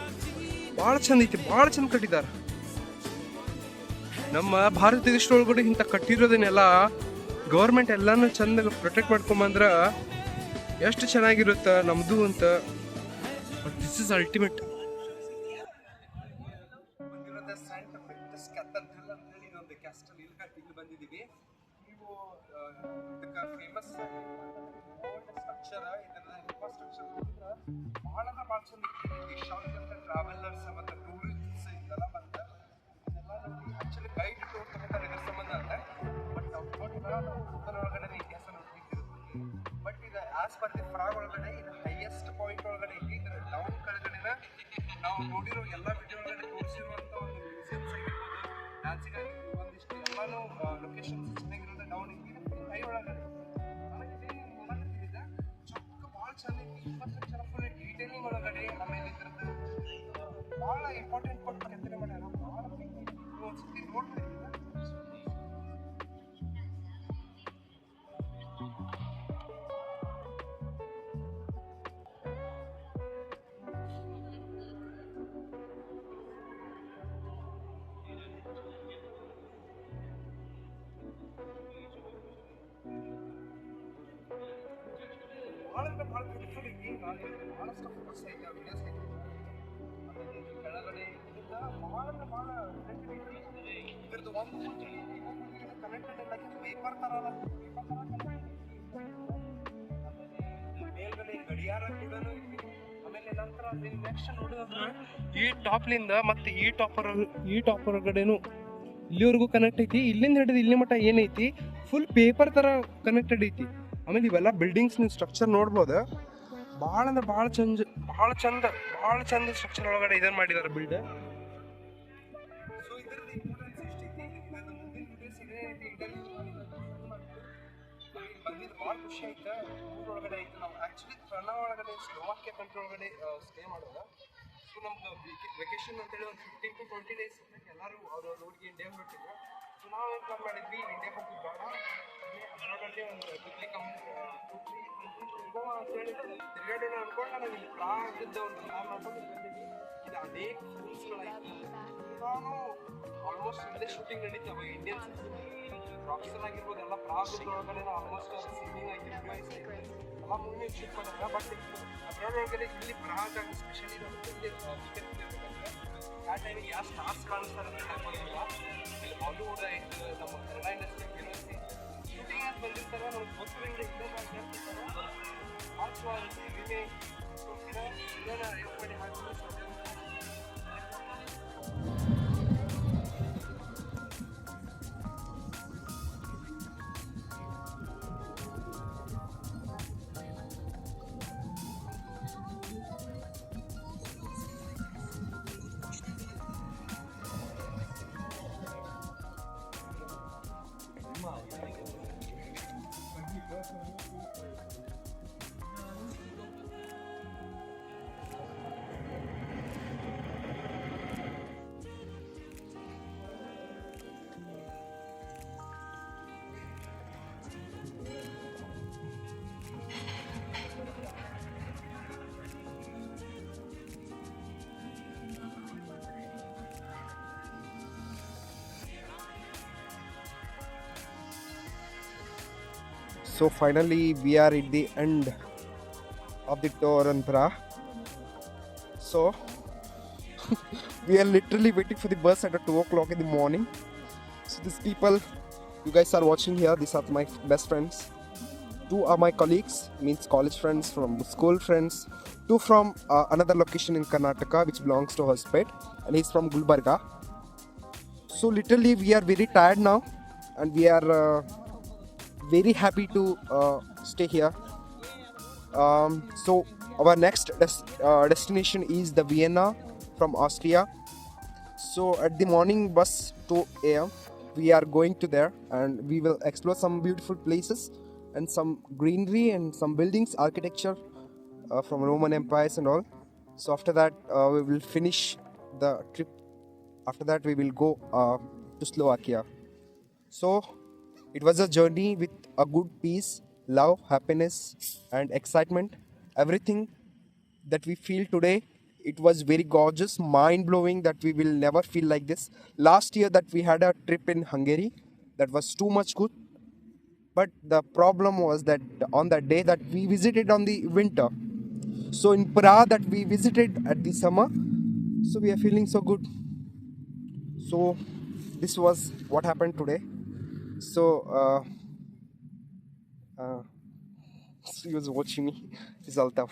ಭಾಳ ಚಂದ ಐತಿ. ಭಾಳ ಚಂದ ಕಟ್ಟಿದಾರ. ನಮ್ಮ ಭಾರತ ದೇಶದೊಳಗಡೆ ಇಂಥ ಕಟ್ಟಿರೋದನ್ನೆಲ್ಲ ಗೌರ್ಮೆಂಟ್ ಎಲ್ಲಾನು ಚಂದ ಪ್ರೊಟೆಕ್ಟ್ ಮಾಡ್ಕೊಂಬಂದ್ರ ಎಷ್ಟು ಚೆನ್ನಾಗಿರುತ್ತ ನಮ್ದು ಅಂತ. But this is ultimate. ಇಲ್ಲಿ ಬಂದಿದ್ದೀವಿ. ನೀವು ಫೇಮಸ್ ಸ್ಟ್ರಕ್ಚರ್ ಇದೆಲ್ಲ ಇನ್ಫ್ರಾಸ್ಟ್ರಕ್ಚರ್ ಭಾಳ ಅಂದ್ರೆ ಭಾಳ ಚಂದ. ಟ್ರಾವೆಲರ್ಸ್ ಮತ್ತು ಟೂರಿಸ್ಟ್ಸ್ ಇದೆಲ್ಲ ಬಂದ ಇದೆಲ್ಲ ನೋಡಿ ಆಕ್ಚುಲಿ ಗೈಡ್ ಟೂರ್ ತಗೋತಾರೆ ಇದ್ರ ಸಂಬಂಧ ಅಂತ. ಬಟ್ ನಾವು ಒಳಗಡೆ ಇತಿಹಾಸ ನೋಡ್ತಿದ್ದೀವಿ. ಬಟ್ ಇದು ಆಸ್ ಪರ್ ದಿ ಫ್ರಾಗ್ ಒಳಗಡೆ ಇದು ಹೈಯೆಸ್ಟ್ ಪಾಯಿಂಟ್ ಒಳಗಡೆ ಐತಿ. ಇದರ ಡೌನ್ ಕೆಳಗಡೆನ ನಾವು ನೋಡಿರೋ ಎಲ್ಲ ವಿಡಿಯೋ ಒಳಗಡೆ ತೋರಿಸಿರುವಂಥ ಒಂದು ಮ್ಯೂಸಿಯಮ್ಸ್ ಆಗಿರ್ಬೋದು, ಡ್ಯಾನ್ಸಿಂಗ್ ಆಗಿರ್ಬೋದು, ಒಂದಿಷ್ಟು ಎಲ್ಲಾನು ಲೊಕೇಶನ್ಸ್ ಚೆನ್ನಾಗಿರೋದು ಡೌನ್ ಐತಿ. ಹೈ ಒಳಗಡೆ ಚೊಕ್ಕ ಭಾಳ ಚಂದ ಐತಿ. ಇನ್ಫ್ರಾಸ್ಟ್ರಕ್ಚರ್ ಫುಲ್ ಡೀಟೇಲಿಂಗ್ ಒಳಗಡೆ. ಆಮೇಲೆ ಇದ್ರದ್ದು ಭಾಳ ಇಂಪಾರ್ಟೆಂಟ್ ಕೊಟ್ಟು ಕೆತ್ತನೆ ಮಾಡ್ಯಾರ. ಭಾಳ ಒಂದ್ಸತಿ ನೋಡ್ತೀವಿ. ಭಾಳ ಅಂದ್ರೆ ಭಾಳ ಬ್ಯೂಟಿಫುಲ್ ಐತಿ. ಭಾಳಷ್ಟು ಫೋಟೋಸ್ ಐತೆ, ವಿಡಿಯೋಸ್ ಐತೆ. ಆಮೇಲೆ ಕೆಳಗಡೆ ಇದರಿಂದ ಭಾಳ ಅಂದ್ರೆ ಭಾಳ ಇದ್ರದ್ದು ಒಂದು ಕನೆಕ್ಟೆಡ್ ಇಲ್ಲ. ಪೇಪರ್ ಥರ ಅಲ್ಲ, ಪೇಪರ್ ಥರ ಕನೆಕ್ಟೆಡ್. ಆಮೇಲೆ ಮೇಲ್ಗಡೆ ಗಡಿಯಾರ ಕೂಡ ಐತಿ. ಆಮೇಲೆ ನಂತರ ನೆಕ್ಸ್ಟ್ ನೋಡಿದ್ರೆ ಈ ಟಾಪ್ಲಿಂದ ಮತ್ತೆ ಈ ಟಾಪರ್ ಒಳಗಡೆನು ಇಲ್ಲಿವರೆಗೂ ಕನೆಕ್ಟ್ ಐತಿ. ಇಲ್ಲಿಂದ ಹಿಡಿದು ಇಲ್ಲಿ ಮಟ್ಟ ಏನೈತಿ ಫುಲ್ ಪೇಪರ್ ಥರ ಕನೆಕ್ಟೆಡ್ ಐತಿ. ಆಮೇಲೆ ಇವೆಲ್ಲ ಬಿಲ್ಡಿಂಗ್ಸ್ ನೀವು ಸ್ಟ್ರಕ್ಚರ್ ನೋಡ್ಬೋದು. ಭಾಳ ಅಂದ್ರೆ ಭಾಳ ಭಾಳ ಚಂದ ಸ್ಟ್ರಕ್ಚರ್ ಒಳಗಡೆ ಇದನ್ನು ಮಾಡಿದ್ದಾರೆ ಬಿಲ್ಡ್. ಸೊ ಇದರಲ್ಲಿ ಭಾಳ ಖುಷಿ ಆಯ್ತು. ಊರೊಳಗಡೆ ಐತೆ. ನಾವು ಆ್ಯಕ್ಚುಲಿ ಟ್ರನ ಒಳಗಡೆ ಸ್ಲೋವಾಕಿಯಾ ಕಂಟ್ರಿ ಒಳಗಡೆ ಸ್ಟೇ ಮಾಡೋದು. ಸೊ ನಮ್ದು ವೆಕೇಶನ್ ಅಂತೇಳಿ ಒಂದು 15 to 20 days ಎಲ್ಲರೂ ಅವ್ರವ್ರ ಊರಿಗೆ ಇಂಡಿಯಾ ಹೊರಟಿದ್ರು. ಸೊ ನಾವು ಏನು ಪ್ಲಾನ್ ಮಾಡಿದ್ವಿ, ಇಂಡಿಯಾ ಹೋಗಿ ಬೇಡ ಅದರೊಳಗಡೆ ಒಂದು ಗೋವಾ ಅಂತೇಳಿ ತಿರುಗಾಡೋಣ ಅನ್ಕೊಂಡು ನಾವು ಇಲ್ಲಿ ಪ್ರಾಗಿದ್ದ ಒಂದು ಪ್ಲಾನ್ ಮಾಡ್ಕೊಂಡು ಬಂದಿದ್ವಿ. ಇದು ಅನೇಕ ಫಿಲ್ಮ್ಸ್ಗಳಾಯ್ತು. ನಾನು ಆಲ್ಮೋಸ್ಟ್ ಇಲ್ಲೇ ಶೂಟಿಂಗ್ ನಡೀತಾವೆ. ಇಂಡಿಯನ್ ರಾಕ್ಸಲ್ ಆಗಿರ್ಬೋದು, ಎಲ್ಲ ಪ್ರಾಗ್ದೊಳಗಡೆ ಆಲ್ಮೋಸ್ಟ್ ಸಿಂಗಿಂಗ್ ಆಗಿರ್ಬೋದು, ಎಲ್ಲ ಮೂವಿ ಶೂಟ್ ಮಾಡಿದ್ರೆ. ಬಟ್ ಅದರೊಳಗಡೆ ಇಲ್ಲಿ ಪ್ರಾಗ್ ಆಗಿ ಸ್ಪೆಷಲಿ ಆ ಟೈಮಿಗೆ ಯಾವ ಸ್ಟಾರ್ಸ್ ಕಾಣಿಸ್ತಾರೆ ಅಂತ ಗೊತ್ತಿಲ್ಲ. ಇಲ್ಲಿ ಬಾಲಿವುಡ್ ಆಯಿತು, ನಮ್ಮ ಕನ್ನಡ ಇಂಡಸ್ಟ್ರಿ ಕೆಲವೊಂದು ಶೂಟಿಂಗ್ ಆಗಿ ಬಂದಿರ್ತಾರೆ. ನಮ್ಗೆ ಗೊತ್ತಿರಂಗೆ ಇಲ್ಲೇ ಮಾಡ್ತಿರ್ತಾರೆ. ಆಲ್ಸೋ ವಿಮೆ ಇದನ್ನು ರೇಟ್ ಮಾಡಿ ಹಾಕಿ So finally we are at the end of the tour in Prague. So we are literally waiting for the bus at 2 o'clock in the morning. So these people you guys are watching here, these are my best friends. 2 are my colleagues, means college friends, from school friends. 2 from another location in Karnataka which belongs to Hospet, and he's from Gulbarga. So literally we are very tired now, and we are very happy to stay here. So our next destination is the Vienna from Austria. So at the morning bus 2 a.m. we are going to there, and we will explore some beautiful places and some greenery and some buildings, architecture from Roman empires and all. So after that we will finish the trip. After that we will go to Slovakia. So it was a journey with a good peace, love, happiness and excitement. Everything that we feel today, it was very gorgeous, mind-blowing, that we will never feel like this. Last year that we had a trip in Hungary, that was too much good. But the problem was that on that day that we visited on the winter. So in Prague that we visited at the summer. So we are feeling so good. So this was what happened today. So he was watching me. He's Altaf.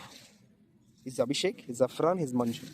He's Abhishek. He's Afran. He's Manju.